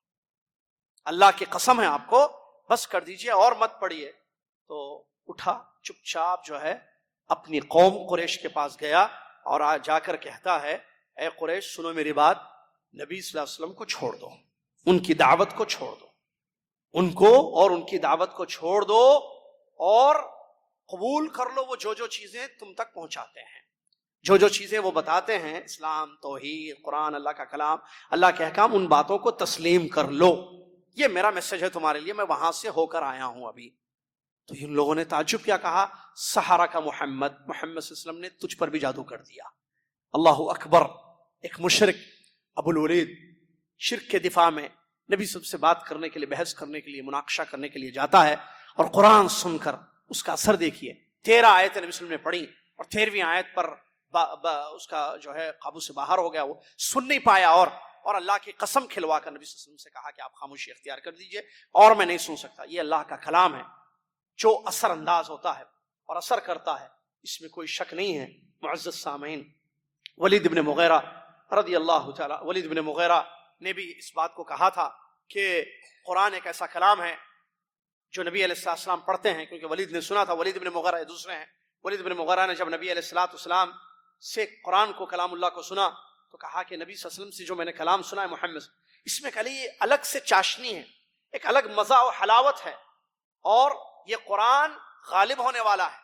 اللہ کی قسم ہے آپ کو، بس کر دیجئے اور مت پڑھیے. تو اٹھا چپ چاپ جو ہے اپنی قوم قریش کے پاس گیا اور جا کر کہتا ہے اے قریش سنو میری بات، نبی صلی اللہ علیہ وسلم کو چھوڑ دو، ان کی دعوت کو چھوڑ دو، ان کو اور ان کی دعوت کو چھوڑ دو اور قبول کر لو وہ جو چیزیں تم تک پہنچاتے ہیں، جو چیزیں وہ بتاتے ہیں، اسلام، توحید، قرآن، اللہ کا کلام، اللہ کے احکام، ان باتوں کو تسلیم کر لو. یہ میرا میسج ہے تمہارے لیے، میں وہاں سے ہو کر آیا ہوں ابھی. تو ان لوگوں نے تعجب کیا، کہا سحرہ کا محمد صلی اللہ علیہ وسلم نے تجھ پر بھی جادو کر دیا. اللہ اکبر. ایک مشرک ابو الولید شرک کے دفاع میں نبی صلی اللہ علیہ وسلم سے بات کرنے کے لیے، بحث کرنے کے لیے، مناقشہ کرنے کے لیے جاتا ہے اور قرآن سن کر اس کا اثر دیکھیے. 13 آیتیں نبی صلی اللہ علیہ وسلم نے پڑھی اور 13ویں آیت پر اس کا جو ہے قابو سے باہر ہو گیا، وہ سن نہیں پایا اور اللہ کی قسم کھلوا کر نبی صلی اللہ علیہ وسلم سے کہا کہ آپ خاموشی اختیار کر دیجئے اور میں نہیں سن سکتا. یہ اللہ کا کلام ہے جو اثر انداز ہوتا ہے اور اثر کرتا ہے، اس میں کوئی شک نہیں ہے. معزز سامعین، ولید بن مغیرہ رضی اللہ تعالی، ولید بن مغیرہ نے بھی اس بات کو کہا تھا کہ قرآن ایک ایسا کلام ہے جو نبی علیہ السلام پڑھتے ہیں، کیونکہ ولید نے سنا تھا. ولید بن مغیرہ دوسرے ہیں. ولید بن مغیرہ نے جب نبی علیہ السلام سے قرآن کو، کلام اللہ کو سنا تو کہا کہ نبی صلی اللہ علیہ وسلم سے جو میں نے کلام سنا ہے محمد، اس میں کلی الگ سے چاشنی ہے، ایک الگ مزہ و حلاوت ہے، اور یہ قرآن غالب ہونے والا ہے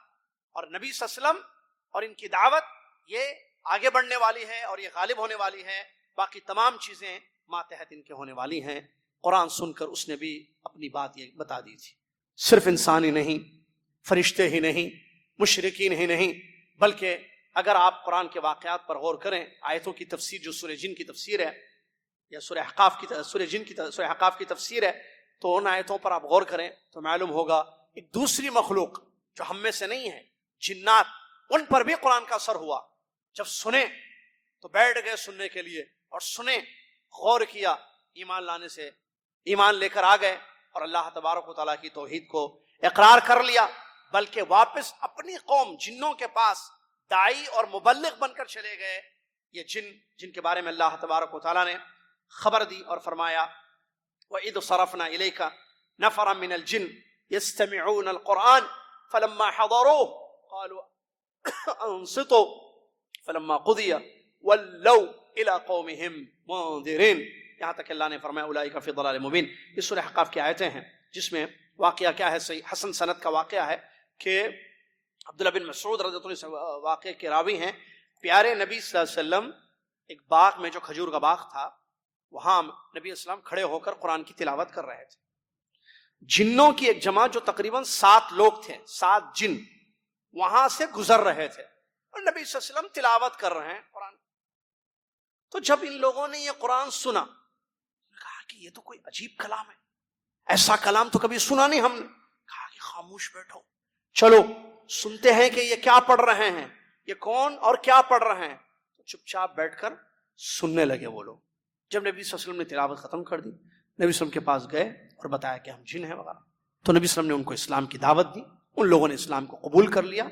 اور نبی صلی اللہ علیہ وسلم اور ان کی دعوت یہ آگے بڑھنے والی ہے اور یہ غالب ہونے والی ہے، باقی تمام چیزیں ماتحت ان کے ہونے والی ہیں. قرآن سن کر اس نے بھی اپنی بات یہ بتا دی تھی. صرف انسان ہی نہیں، فرشتے ہی نہیں، مشرکین ہی نہیں، بلکہ اگر آپ قرآن کے واقعات پر غور کریں، آیتوں کی تفسیر جو سورہ جن کی تفسیر ہے یا سورہ احقاف کی تفسیر ہے، تو ان آیتوں پر آپ غور کریں تو معلوم ہوگا ایک دوسری مخلوق جو ہم میں سے نہیں ہے، جنات، ان پر بھی قرآن کا اثر ہوا. جب سنے تو بیٹھ گئے سننے کے لیے اور سنے، غور کیا، ایمان لانے سے ایمان لے کر آ گئے اور اللہ تبارک و تعالیٰ کی توحید کو اقرار کر لیا، بلکہ واپس اپنی قوم جنوں کے پاس داعی اور مبلغ بن کر چلے گئے. یہ جن کے بارے میں اللہ تبارک و تعالیٰ نے خبر دی اور فرمایا وَإِذْ صَرَفْنَا إِلَيْكَ نَفَرًا مِنَ الْجِنِّ يَسْتَمِعُونَ الْقُرْآنَ فَلَمَّا حَضَرُوهُ قَالُوا أَنصِتُوا فَلَمَّا قُضِيَ وَلَّوْا إِلَىٰ قَوْمِهِمْ مُنذِرِينَ. یہاں تک اللہ نے فرمایا اولئک فی ضلال مبین. یہ سورہ احقاف کی آیتیں ہیں جس میں واقعہ کیا ہے, صحیح حسن سند کا واقعہ ہے کہ عبداللہ بن مسعود رضی اللہ عنہ سے واقعے کے راوی ہیں, پیارے نبی صلی اللہ علیہ وسلم ایک باغ میں جو کھجور کا باغ تھا وہاں نبی اسلام کھڑے ہو کر قرآن کی تلاوت کر رہے تھے. جنوں کی ایک جماعت جو تقریباً 7 لوگ تھے, 7 جن وہاں سے گزر رہے تھے اور نبی صلی اللہ علیہ وسلم تلاوت کر رہے ہیں قرآن. تو جب ان لوگوں نے یہ قرآن سنا, کہا کہ یہ تو کوئی عجیب کلام ہے, ایسا کلام تو کبھی سنا نہیں ہم نے. کہا کہ خاموش بیٹھو, چلو سنتے ہیں کہ یہ کیا پڑھ رہے ہیں, یہ کون اور کیا پڑھ رہے ہیں. تو چپ چاپ بیٹھ کر سننے لگے وہ لوگ. جب نبی صلی اللہ علیہ وسلم نے تلاوت ختم کر دی, نبی صلی اللہ علیہ وسلم کے پاس گئے اور بتایا کہ ہم جن ہیں وغیرہ. تو نبی صلی اللہ علیہ وسلم نے ان کو اسلام کی دعوت دی, ان لوگوں نے اسلام کو قبول کر لیا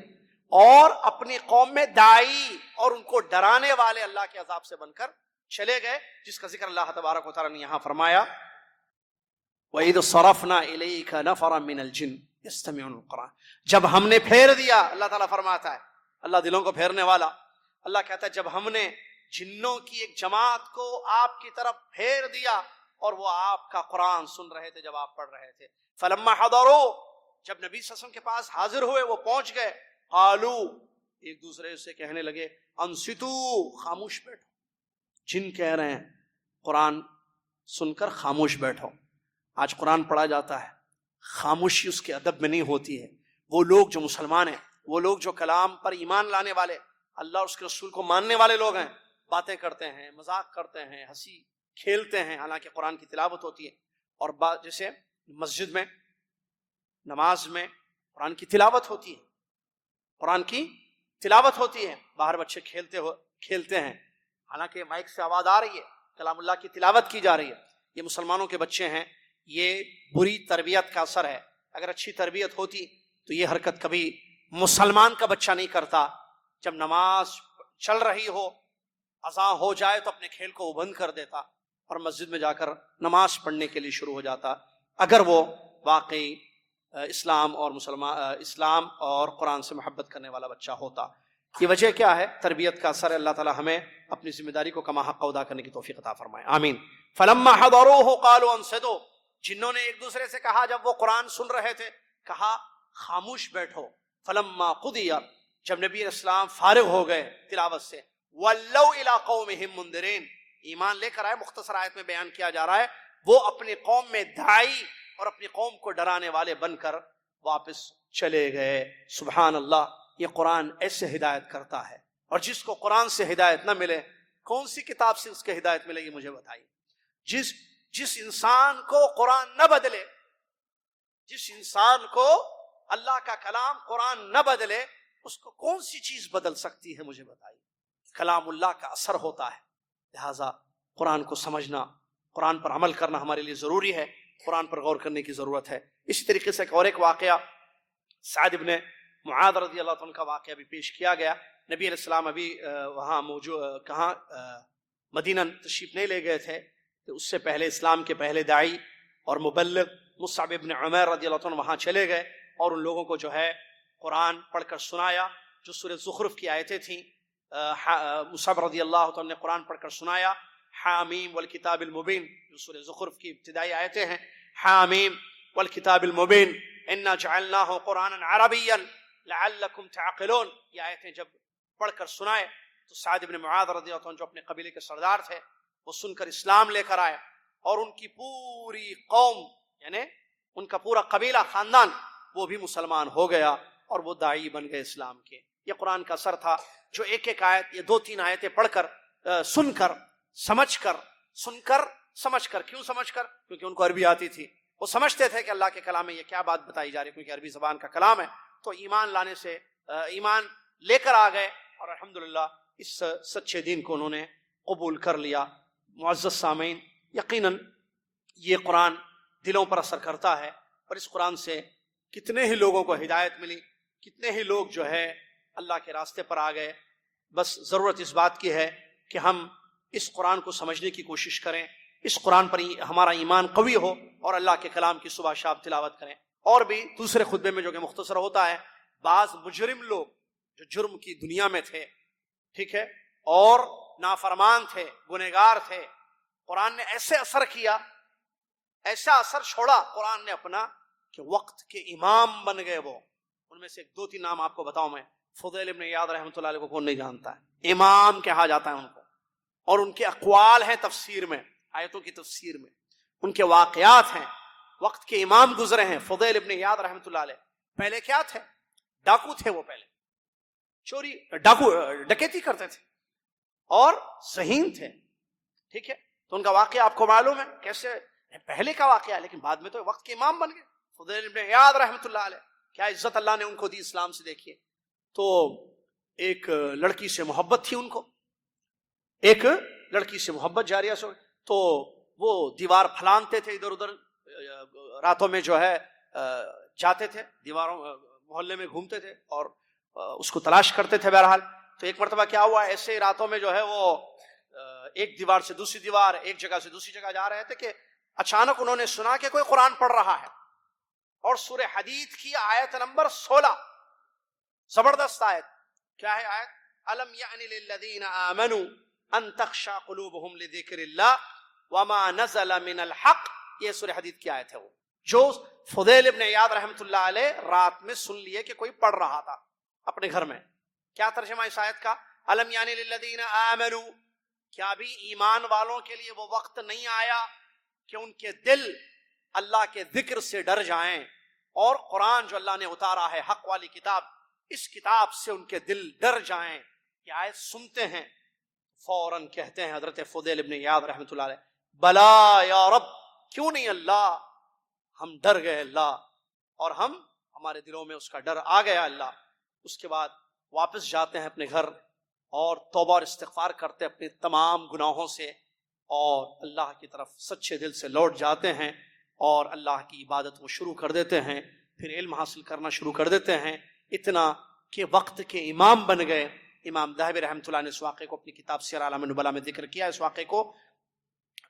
اور اپنی قوم میں داعی اور ان کو ڈرانے والے اللہ کے عذاب سے بن کر چلے گئے, جس کا ذکر اللہ تبارک و تعالیٰ نے یہاں فرمایا وَإِذْ صَرَفْنَا إِلَيْكَ نَفَرًا مِنَ الْجِنِّ يَسْتَمِعُونَ الْقُرْآنَ. جب ہم نے پھیر دیا, اللہ تعالیٰ فرماتا ہے, اللہ دلوں کو پھیرنے والا, اللہ کہتا ہے جب ہم نے جنوں کی ایک جماعت کو آپ کی طرف پھیر دیا اور وہ آپ کا قرآن سن رہے تھے جب آپ پڑھ رہے تھے. فَلَمَّا حَضَرُوا, جب نبی صلی اللہ علیہ وسلم کے پاس حاضر ہوئے, وہ پہنچ گئے, قالوا, ایک دوسرے سے کہنے لگے انصتوا, خاموش بیٹھو. جن کہہ رہے ہیں قرآن سن کر خاموش بیٹھو. آج قرآن پڑھا جاتا ہے, خاموشی اس کے ادب میں نہیں ہوتی ہے. وہ لوگ جو مسلمان ہیں, وہ لوگ جو کلام پر ایمان لانے والے, اللہ اور اس کے رسول کو ماننے والے لوگ ہیں, باتیں کرتے ہیں, مذاق کرتے ہیں, ہنسی کھیلتے ہیں, حالانکہ قرآن کی تلاوت ہوتی ہے. اور جیسے مسجد میں نماز میں قرآن کی تلاوت ہوتی ہے, قرآن کی تلاوت ہوتی ہے, باہر بچے کھیلتے ہیں, حالانکہ مائک سے آواز آ رہی ہے, کلام اللہ کی تلاوت کی جا رہی ہے. یہ مسلمانوں کے بچے ہیں, یہ بری تربیت کا اثر ہے. اگر اچھی تربیت ہوتی تو یہ حرکت کبھی مسلمان کا بچہ نہیں کرتا. جب نماز چل رہی ہو, اذان ہو جائے تو اپنے کھیل کو وہ بند کر دیتا اور مسجد میں جا کر نماز پڑھنے کے لیے شروع ہو جاتا, اگر وہ واقعی اسلام اور قرآن سے محبت کرنے والا بچہ ہوتا. یہ وجہ کیا ہے؟ تربیت کا اثر ہے. اللہ تعالی ہمیں اپنی ذمہ داری کو کما حق ادا کرنے کی توفیق عطا فرمائے, آمین. فلما حضروه قالوا انصتوا, جنہوں نے ایک دوسرے سے کہا جب وہ قرآن سن رہے تھے, کہا خاموش بیٹھو. فلما قضی, جب نبی اسلام فارغ ہو گئے تلاوت سے, ولوا الى قومهم منذرین, ایمان لے کر آئے. مختصر آیت میں بیان کیا جا رہا ہے وہ اپنی قوم میں داعی اور اپنی قوم کو ڈرانے والے بن کر واپس چلے گئے. سبحان اللہ, یہ قرآن ایسے ہدایت کرتا ہے. اور جس کو قرآن سے ہدایت نہ ملے, کون سی کتاب سے اس کے ہدایت ملے گی مجھے بتائیے. جس انسان کو قرآن نہ بدلے, جس انسان کو اللہ کا کلام قرآن نہ بدلے, اس کو کون سی چیز بدل سکتی ہے مجھے بتائیے. کلام اللہ کا اثر ہوتا ہے. لہذا قرآن کو سمجھنا, قرآن پر عمل کرنا ہمارے لیے ضروری ہے, قرآن پر غور کرنے کی ضرورت ہے. اسی طریقے سے ایک واقعہ سعد ابن معاذ رضی اللہ عنہ کا واقعہ بھی پیش کیا گیا. نبی علیہ السلام ابھی وہاں موجود مدینہ تشریف نہیں لے گئے تھے, تو اس سے پہلے اسلام کے پہلے داعی اور مبلغ مصعب ابن عمیر رضی اللہ عنہ وہاں چلے گئے اور ان لوگوں کو جو ہے قرآن پڑھ کر سنایا. جو سورہ زخرف کی آیتیں تھیں, مصعب رضی اللہ عنہ نے قرآن پڑھ کر سنایا. حامیم والکتاب المبین, جو سورہ زخرف کی ابتدائی آیتیں ہیں, حامیم والکتاب المبین انا جعلناہ قرآنا عربیا لعلکم تعقلون. یہ آیتیں جب پڑھ کر سنائے تو سعد ابن معاذ رضی اللہ عنہ جو اپنے قبیلے کے سردار تھے, وہ سن کر اسلام لے کر آئے, اور ان کی پوری قوم یعنی ان کا پورا قبیلہ خاندان وہ بھی مسلمان ہو گیا اور وہ داعی بن گئے اسلام کے. یہ قرآن کا اثر تھا جو ایک ایک آیت, یہ 2-3 آیتیں پڑھ کر سن کر سمجھ کر, کیوں سمجھ کر؟ کیونکہ ان کو عربی آتی تھی. وہ سمجھتے تھے کہ اللہ کے کلام میں یہ کیا بات بتائی جا رہی ہے, کیونکہ عربی زبان کا کلام ہے. تو ایمان لانے سے ایمان لے کر آ گئے اور الحمدللہ اس سچے دین کو انہوں نے قبول کر لیا. معزز سامعین, یقیناً یہ قرآن دلوں پر اثر کرتا ہے, اور اس قرآن سے کتنے ہی لوگوں کو ہدایت ملی, کتنے ہی لوگ جو ہے اللہ کے راستے پر آ گئے. بس ضرورت اس بات کی ہے کہ ہم اس قرآن کو سمجھنے کی کوشش کریں, اس قرآن پر ہمارا ایمان قوی ہو اور اللہ کے کلام کی صبح شام تلاوت کریں. اور بھی دوسرے خطبے میں جو کہ مختصر ہوتا ہے, بعض مجرم لوگ جو جرم کی دنیا میں تھے, ٹھیک ہے, اور نافرمان تھے, گنہگار تھے, قرآن نے ایسے اثر کیا، ایسا اثر چھوڑا قرآن نے اپنا کہ وقت کے امام بن گئے وہ. ان میں سے ایک دو تین نام آپ کو بتاؤں میں. فضیل ابن عیاض رحمۃ اللہ علیہ کو کون نہیں جانتا ہے؟ امام کہا جاتا ہے ان کو، اور ان کے اقوال ہیں تفسیر میں، آیتوں کی تفسیر میں، ان کے واقعات ہیں. وقت کے امام گزرے ہیں فضیل ابن عیاض رحمۃ اللہ علیہ. پہلے کیا تھے؟ ڈاکو تھے وہ. پہلے چوری ڈکیتی کرتے تھے اور ذہین تھے. ٹھیک ہے، تو ان کا واقعہ آپ کو معلوم ہے کیسے پہلے کا واقعہ ہے، لیکن بعد میں تو وقت کے امام بن گئے فضیل ابن عیاض رحمۃ اللہ علیہ. کیا عزت اللہ نے ان کو دی اسلام سے. دیکھیے، تو ایک لڑکی سے محبت تھی ان کو، ایک لڑکی سے محبت جاریہ سے، تو وہ دیوار پھلانتے تھے ادھر ادھر، راتوں میں جو ہے جاتے تھے دیواروں، محلے میں گھومتے تھے اور اس کو تلاش کرتے تھے. بہرحال تو ایک مرتبہ کیا ہوا، ایسے راتوں میں جو ہے وہ ایک دیوار سے دوسری دیوار، ایک جگہ سے دوسری جگہ جا رہے تھے کہ اچانک انہوں نے سنا کہ کوئی قرآن پڑھ رہا ہے، اور سورہ حدید کی آیت نمبر 16، زبردست آیت. کیا ہے آیت؟ الم یعن للذین آمنوا ان تخشع قلوبہم لذکر اللہ وما نزل من الحق. یہ سورہ حدید کی آیت ہے، وہ جو فضیل ابن عیاض رحمۃ اللہ علیہ رات میں سن لیے کہ کوئی پڑھ رہا تھا اپنے گھر میں. کیا ترجمہ اس آیت کا؟ الم یعن للذین آمنوا، کیا بھی ایمان والوں کے لیے وہ وقت نہیں آیا کہ ان کے دل اللہ کے ذکر سے ڈر جائیں، اور قرآن جو اللہ نے اتارا ہے حق والی کتاب، اس کتاب سے ان کے دل ڈر جائیں. یہ آیت سنتے ہیں فوراً کہتے ہیں حضرت فضیل ابن عیاض رحمۃ اللہ علیہ، بلا یا رب، کیوں نہیں اللہ، ہم ڈر گئے اللہ، اور ہمارے دلوں میں اس کا ڈر آ گیا اللہ. اس کے بعد واپس جاتے ہیں اپنے گھر اور توبہ اور استغفار کرتے اپنے تمام گناہوں سے، اور اللہ کی طرف سچے دل سے لوٹ جاتے ہیں اور اللہ کی عبادت وہ شروع کر دیتے ہیں، پھر علم حاصل کرنا شروع کر دیتے ہیں، اتنا کہ وقت کے امام بن گئے. امام ذہبی رحمۃ اللہ نے اس واقعے کو اپنی کتاب سیر اعلام النبلاء میں ذکر کیا. اس واقعے کو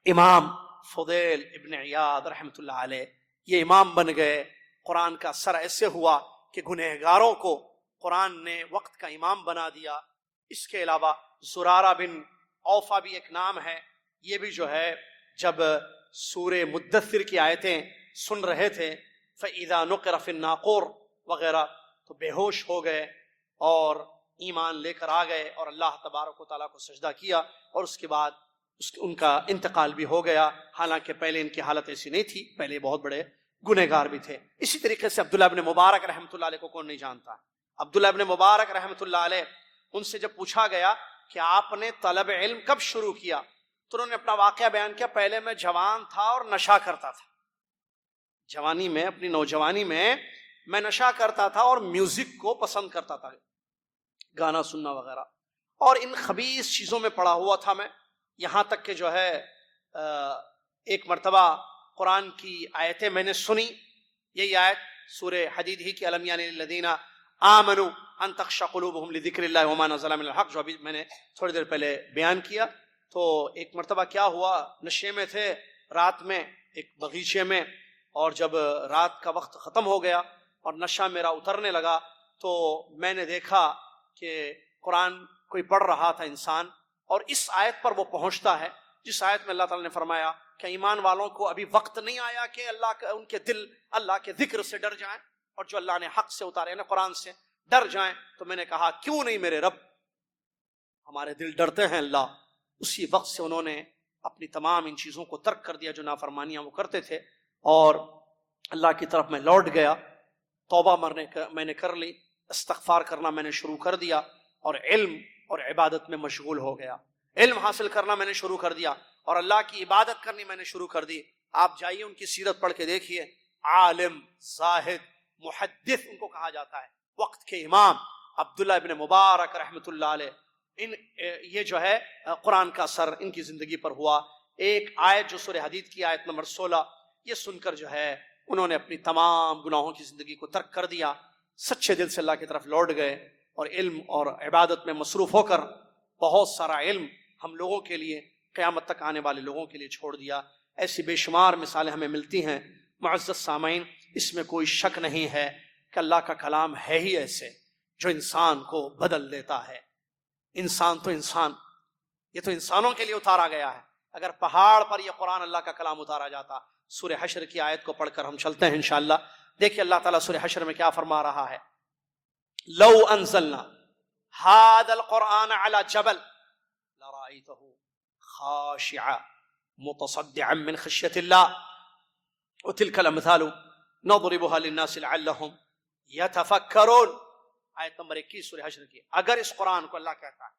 امام فضیل ابن عیاض رحمۃ اللہ علیہ یہ امام بن گئے. قرآن کا اثر ایسے ہوا کہ گنہگاروں کو قرآن نے وقت کا امام بنا دیا. اس کے علاوہ زرارہ بن اوفا بھی ایک نام ہے، یہ بھی جو ہے جب سورہ مدثر کی آیتیں سن رہے تھے فَإِذَا نُقِرَ فِي النَّاقُورِ وغیرہ، تو بے ہوش ہو گئے اور ایمان لے کر آ گئے اور اللہ تبارک و تعالیٰ کو سجدہ کیا، اور اس کے بعد ان کا انتقال بھی ہو گیا. حالانکہ پہلے ان کی حالت ایسی نہیں تھی، پہلے بہت بڑے گنہگار بھی تھے. اسی طریقے سے عبداللہ ابن مبارک رحمۃ اللہ علیہ کو کون نہیں جانتا؟ عبداللہ ابن مبارک رحمۃ اللہ علیہ، ان سے جب پوچھا گیا کہ آپ نے طلب علم کب شروع کیا، تو انہوں نے اپنا واقعہ بیان کیا. پہلے میں جوان تھا اور نشہ کرتا تھا، جوانی میں، اپنی نوجوانی میں میں نشہ کرتا تھا اور میوزک کو پسند کرتا تھا، گانا سننا وغیرہ، اور ان خبیث چیزوں میں پڑا ہوا تھا میں. یہاں تک کہ جو ہے ایک مرتبہ قرآن کی آیتیں میں نے سنی، یہی آیت سورہ حدید ہی کی الم یعن للذین آمنوا ان تخشع قلوبہم لذکر اللہ وما نزل من الحق، جو ابھی میں نے تھوڑی دیر پہلے بیان کیا. تو ایک مرتبہ کیا ہوا، نشے میں تھے رات میں ایک باغیچے میں، اور جب رات کا وقت ختم ہو گیا اور نشہ میرا اترنے لگا، تو میں نے دیکھا کہ قرآن کوئی پڑھ رہا تھا انسان، اور اس آیت پر وہ پہنچتا ہے جس آیت میں اللہ تعالیٰ نے فرمایا کہ ایمان والوں کو ابھی وقت نہیں آیا کہ اللہ کا ان کے دل اللہ کے ذکر سے ڈر جائیں، اور جو اللہ نے حق سے اتارے نا قرآن سے ڈر جائیں. تو میں نے کہا کیوں نہیں میرے رب، ہمارے دل ڈرتے ہیں اللہ. اسی وقت سے انہوں نے اپنی تمام ان چیزوں کو ترک کر دیا جو نافرمانیاں وہ کرتے تھے، اور اللہ کی طرف میں لوٹ گیا. توبہ میں نے کر لی، استغفار کرنا میں نے شروع کر دیا، اور علم اور عبادت میں مشغول ہو گیا. علم حاصل کرنا میں نے شروع کر دیا اور اللہ کی عبادت کرنی میں نے شروع کر دی. آپ جائیے ان کی سیرت پڑھ کے دیکھیے، عالم، زاہد، محدث ان کو کہا جاتا ہے، وقت کے امام عبداللہ ابن مبارک رحمۃ اللہ علیہ. یہ جو ہے قرآن کا اثر ان کی زندگی پر ہوا. ایک آیت جو سورہ حدید کی آیت نمبر 16، یہ سن کر جو ہے انہوں نے اپنی تمام گناہوں کی زندگی کو ترک کر دیا، سچے دل سے اللہ کی طرف لوٹ گئے، اور علم اور عبادت میں مصروف ہو کر بہت سارا علم ہم لوگوں کے لیے، قیامت تک آنے والے لوگوں کے لیے چھوڑ دیا. ایسی بے شمار مثالیں ہمیں ملتی ہیں. معزز سامعین، اس میں کوئی شک نہیں ہے کہ اللہ کا کلام ہے ہی ایسے جو انسان کو بدل دیتا ہے. انسان تو انسان، یہ تو انسانوں کے لیے اتارا گیا ہے. اگر پہاڑ پر یہ قرآن اللہ کا کلام اتارا جاتا. سورہ حشر کی آیت کو پڑھ کر ہم چلتے ہیں انشاءاللہ. دیکھیے اللہ تعالیٰ سورہ حشر میں کیا فرما رہا ہے. لو انزلنا هذا القرآن على جبل لرأيته خاشعا متصدعا من خشية الله وتلك الأمثال نضربها للناس لعلهم يتفكرون. آیت نمبر 21 سورہ حشر کی. اگر اس قرآن کو اللہ کہتا ہے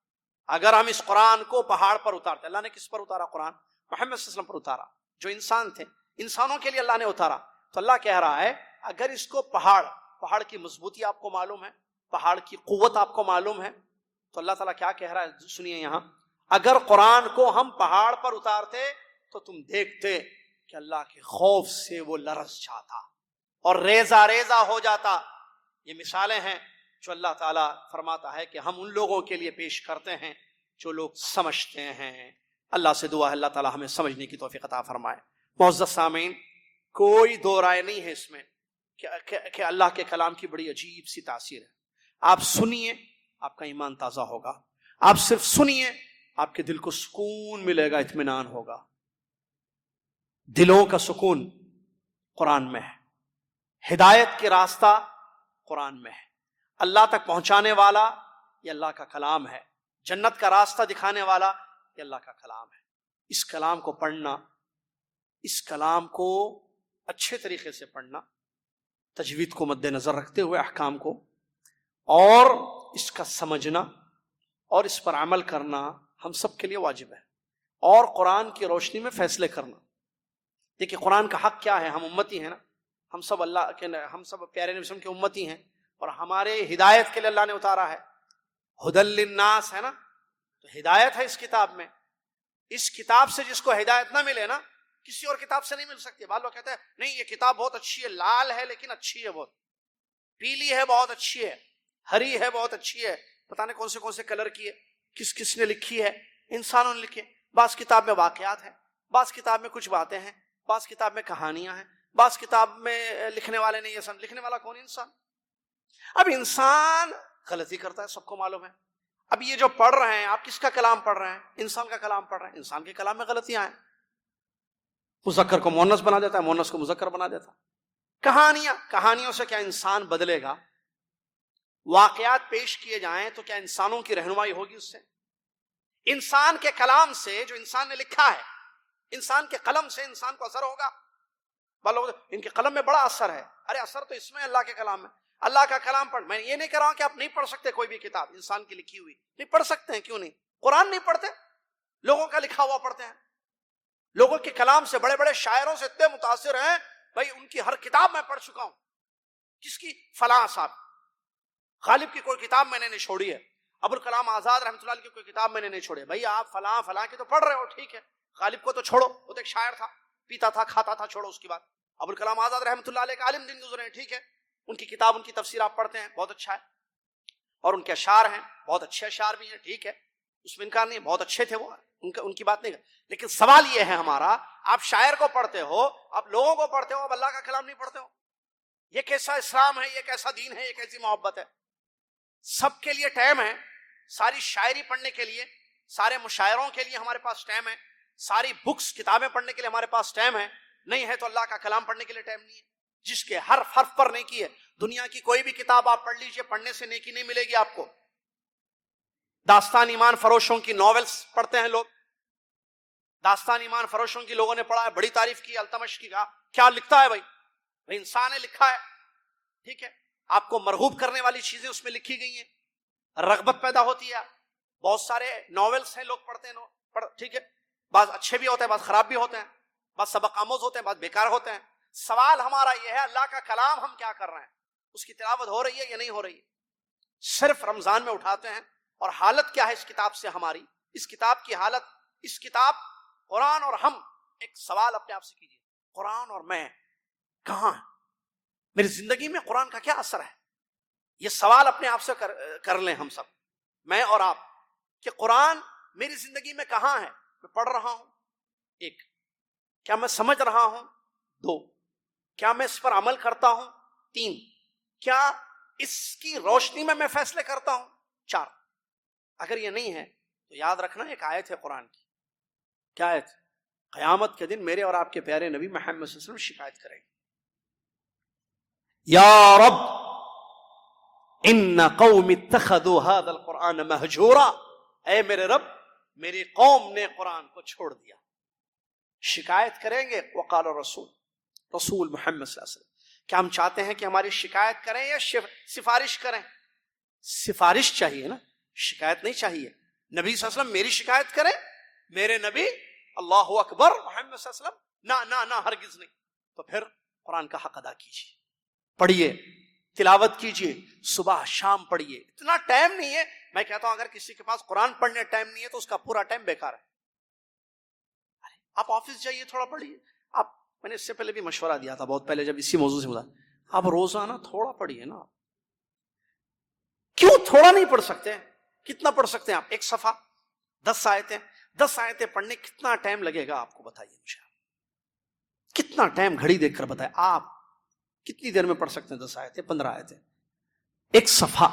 اگر ہم اس قرآن کو پہاڑ پر اتارتے. اللہ نے کس پر اتارا قرآن؟ محمد صلی اللہ علیہ وسلم پر اتارا جو انسان تھے. انسانوں کے لیے اللہ نے اتارا. تو اللہ کہہ رہا ہے اگر اس کو پہاڑ کی مضبوطی آپ کو معلوم ہے, پہاڑ کی قوت آپ کو معلوم ہے, تو اللہ تعالیٰ کیا کہہ رہا ہے سنیے یہاں. اگر قرآن کو ہم پہاڑ پر اتارتے تو تم دیکھتے کہ اللہ کے خوف سے وہ لرز جاتا اور ریزہ ریزہ ہو جاتا. یہ مثالیں ہیں جو اللہ تعالیٰ فرماتا ہے کہ ہم ان لوگوں کے لیے پیش کرتے ہیں جو لوگ سمجھتے ہیں. اللہ سے دعا ہے اللہ تعالیٰ ہمیں سمجھنے کی توفیق عطا فرمائے. معزز سامعین, کوئی دو رائے نہیں ہے اس میں کہ اللہ کے کلام کی بڑی عجیب سی تاثیر ہے. آپ سنیے آپ کا ایمان تازہ ہوگا. آپ صرف سنیے آپ کے دل کو سکون ملے گا, اطمینان ہوگا. دلوں کا سکون قرآن میں ہے. ہدایت کے راستہ قرآن میں ہے. اللہ تک پہنچانے والا یہ اللہ کا کلام ہے. جنت کا راستہ دکھانے والا یہ اللہ کا کلام ہے. اس کلام کو پڑھنا, اس کلام کو اچھے طریقے سے پڑھنا, تجوید کو مد نظر رکھتے ہوئے احکام کو, اور اس کا سمجھنا اور اس پر عمل کرنا ہم سب کے لیے واجب ہے. اور قرآن کی روشنی میں فیصلے کرنا. دیکھیے قرآن کا حق کیا ہے. ہم امتی ہیں نا, ہم سب اللہ کے, ہم سب پیارے نبی صلی اللہ علیہ وسلم کے امتی ہیں, اور ہمارے ہدایت کے لیے اللہ نے اتارا ہے. ہدی للناس ہے نا, تو ہدایت ہے اس کتاب میں. اس کتاب سے جس کو ہدایت نہ ملے نا, کسی اور کتاب سے نہیں مل سکتی. بعض لوگ کہتے ہیں نہیں یہ کتاب بہت اچھی ہے, لال ہے لیکن اچھی ہے, بہت پیلی ہے بہت اچھی ہے, ہری ہے بہت اچھی ہے, پتہ نہیں کون سے کلر کی ہے, کس نے لکھی ہے, انسانوں نے لکھی ہے. بعض کتاب میں واقعات ہیں, بعض کتاب میں کچھ باتیں ہیں, بعض کتاب میں کہانیاں ہیں, بعض کتاب میں لکھنے والے نہیں ہے. لکھنے والا کون؟ انسان. اب انسان غلطی کرتا ہے, سب کو معلوم ہے. اب یہ جو پڑھ رہے ہیں آپ کس کا کلام پڑھ رہے ہیں؟ انسان کا کلام پڑھ رہے ہیں. انسان کے کلام میں غلطیاں ہیں. مذکر کو مؤنث بنا دیتا ہے, مؤنث کو مذکر بنا دیتا ہے. کہانیوں سے کیا انسان بدلے گا؟ واقعات پیش کیے جائیں تو کیا انسانوں کی رہنمائی ہوگی اس سے؟ انسان کے کلام سے, جو انسان نے لکھا ہے, انسان کے قلم سے انسان کو اثر ہوگا؟ ان کے قلم میں بڑا اثر ہے. ارے اثر تو اس میں اللہ کے کلام میں. اللہ کا کلام پڑھ. میں یہ نہیں کہہ رہا ہوں کہ آپ نہیں پڑھ سکتے کوئی بھی کتاب انسان کی لکھی ہوئی, نہیں پڑھ سکتے ہیں. کیوں نہیں؟ قرآن نہیں پڑھتے؟ لوگوں کا لکھا ہوا پڑھتے ہیں. لوگوں کے کلام سے, بڑے بڑے شاعروں سے اتنے متاثر ہیں بھائی, ان کی ہر کتاب میں پڑھ چکا ہوں. کس کی؟ فلاں صاحب غالب کی کوئی کتاب میں نے نہیں چھوڑی ہے, ابوالکلام آزاد رحمۃ اللہ علیہ کی کوئی کتاب میں نے نہیں چھوڑی. بھائی آپ فلاں کی تو پڑھ رہے ہو, ٹھیک ہے, غالب کو تو چھوڑو, وہ تو ایک شاعر تھا, پیتا تھا کھاتا تھا, چھوڑو اس کی بات. ابوالکلام آزاد رحمۃ اللہ علیہ کا عالم دن گزرے ہیں, ٹھیک ہے, ان کی کتاب ان کی تفسیر آپ پڑھتے ہیں, بہت اچھا ہے, اور ان کے اشعار ہیں بہت اچھے اشعار بھی ہیں, ٹھیک ہے, اس میں انکار نہیں, بہت اچھے تھے وہ, ان کی بات نہیں. لیکن سوال یہ ہے ہمارا, آپ شاعر کو پڑھتے ہو, آپ لوگوں کو پڑھتے ہو, اب اللہ کا کلام نہیں پڑھتے ہو. یہ کیسا اسلام ہے, یہ کیسا دین ہے, یہ کیسی محبت ہے؟ سب کے لیے ٹائم ہے, ساری شاعری پڑھنے کے لیے, سارے مشاعروں کے لیے ہمارے پاس ٹائم ہے, ساری بکس کتابیں پڑھنے کے لیے ہمارے پاس ٹائم ہے. نہیں ہے تو اللہ کا کلام پڑھنے کے لیے ٹائم نہیں ہے, جس کے حرف پر نیکی ہے. دنیا کی کوئی بھی کتاب آپ پڑھ لیجئے, پڑھنے سے نیکی نہیں ملے گی آپ کو. داستان ایمان فروشوں کی ناولز پڑھتے ہیں لوگ, داستان ایمان فروشوں کی لوگوں نے پڑھا ہے, بڑی تعریف کی, التمش کی, کہا کیا لکھتا ہے بھائی انسان نے لکھا ہے, ٹھیک ہے, آپ کو مرغوب کرنے والی چیزیں اس میں لکھی گئی ہیں, رغبت پیدا ہوتی ہے. بہت سارے ناولز ہیں لوگ پڑھتے ہیں, ٹھیک ہے, بعض اچھے بھی ہوتے ہیں, بعض خراب بھی ہوتے ہیں, بعض سبق آموز ہوتے ہیں, بعض بیکار ہوتے ہیں. سوال ہمارا یہ ہے, اللہ کا کلام ہم کیا کر رہے ہیں, اس کی تلاوت ہو رہی ہے یا نہیں ہو رہی ہے؟ صرف رمضان میں اٹھاتے ہیں, اور حالت کیا ہے اس کتاب سے ہماری, اس کتاب کی حالت, اس کتاب قرآن اور ہم. ایک سوال اپنے آپ سے کیجیے, قرآن اور میں کہاں ہیں؟ میری زندگی میں قرآن کا کیا اثر ہے؟ یہ سوال اپنے آپ سے کر لیں ہم سب, میں اور آپ, کہ قرآن میری زندگی میں کہاں ہے؟ میں پڑھ رہا ہوں, ایک, کیا میں سمجھ رہا ہوں؟ دو, کیا میں اس پر عمل کرتا ہوں؟ تین, کیا اس کی روشنی میں فیصلے کرتا ہوں؟ چار. اگر یہ نہیں ہے تو یاد رکھنا ایک آیت ہے قرآن کی. کیا آیت؟ قیامت کے دن میرے اور آپ کے پیارے نبی محمد صلی اللہ علیہ وسلم شکایت کریں گے، یا رب ان قوم اتخذوا هذا القرآن مہجورا، اے میرے رب میری قوم نے قرآن کو چھوڑ دیا. شکایت کریں گے. وقال رسول محمد صلی اللہ علیہ وسلم، کیا ہم چاہتے ہیں کہ ہماری شکایت کریں یا سفارش کریں؟ سفارش چاہیے نا، شکایت نہیں چاہیے. نبی صلی اللہ علیہ وسلم میری شکایت کریں، میرے نبی اللہ اکبر محمد صلی اللہ علیہ وسلم نہ ہرگز نہیں. تو پھر قرآن کا حق ادا کیجیے، پڑھیے، تلاوت کیجیے، صبح شام پڑھیے. اتنا ٹائم نہیں ہے. میں کہتا ہوں اگر کسی کے پاس قرآن پڑھنے ٹائم نہیں ہے تو اس کا پورا ٹائم بیکار ہے. آپ آفس جائیے، تھوڑا پڑھیے. میں نے اس سے پہلے بھی مشورہ دیا تھا بہت پہلے جب اسی موضوع سے ملا، آپ روزانہ تھوڑا پڑھیے نا. کیوں تھوڑا نہیں پڑھ سکتے؟ کتنا پڑھ سکتے ہیں آپ؟ ایک صفحہ، 10 آیتیں. 10 آیتیں پڑھنے کتنا ٹائم لگے گا آپ کو؟ بتائیے مجھے، کتنا ٹائم؟ گھڑی دیکھ کر بتائیں آپ کتنی دیر میں پڑھ سکتے ہیں 10 آیتیں، 15 آیتیں، ایک صفحہ،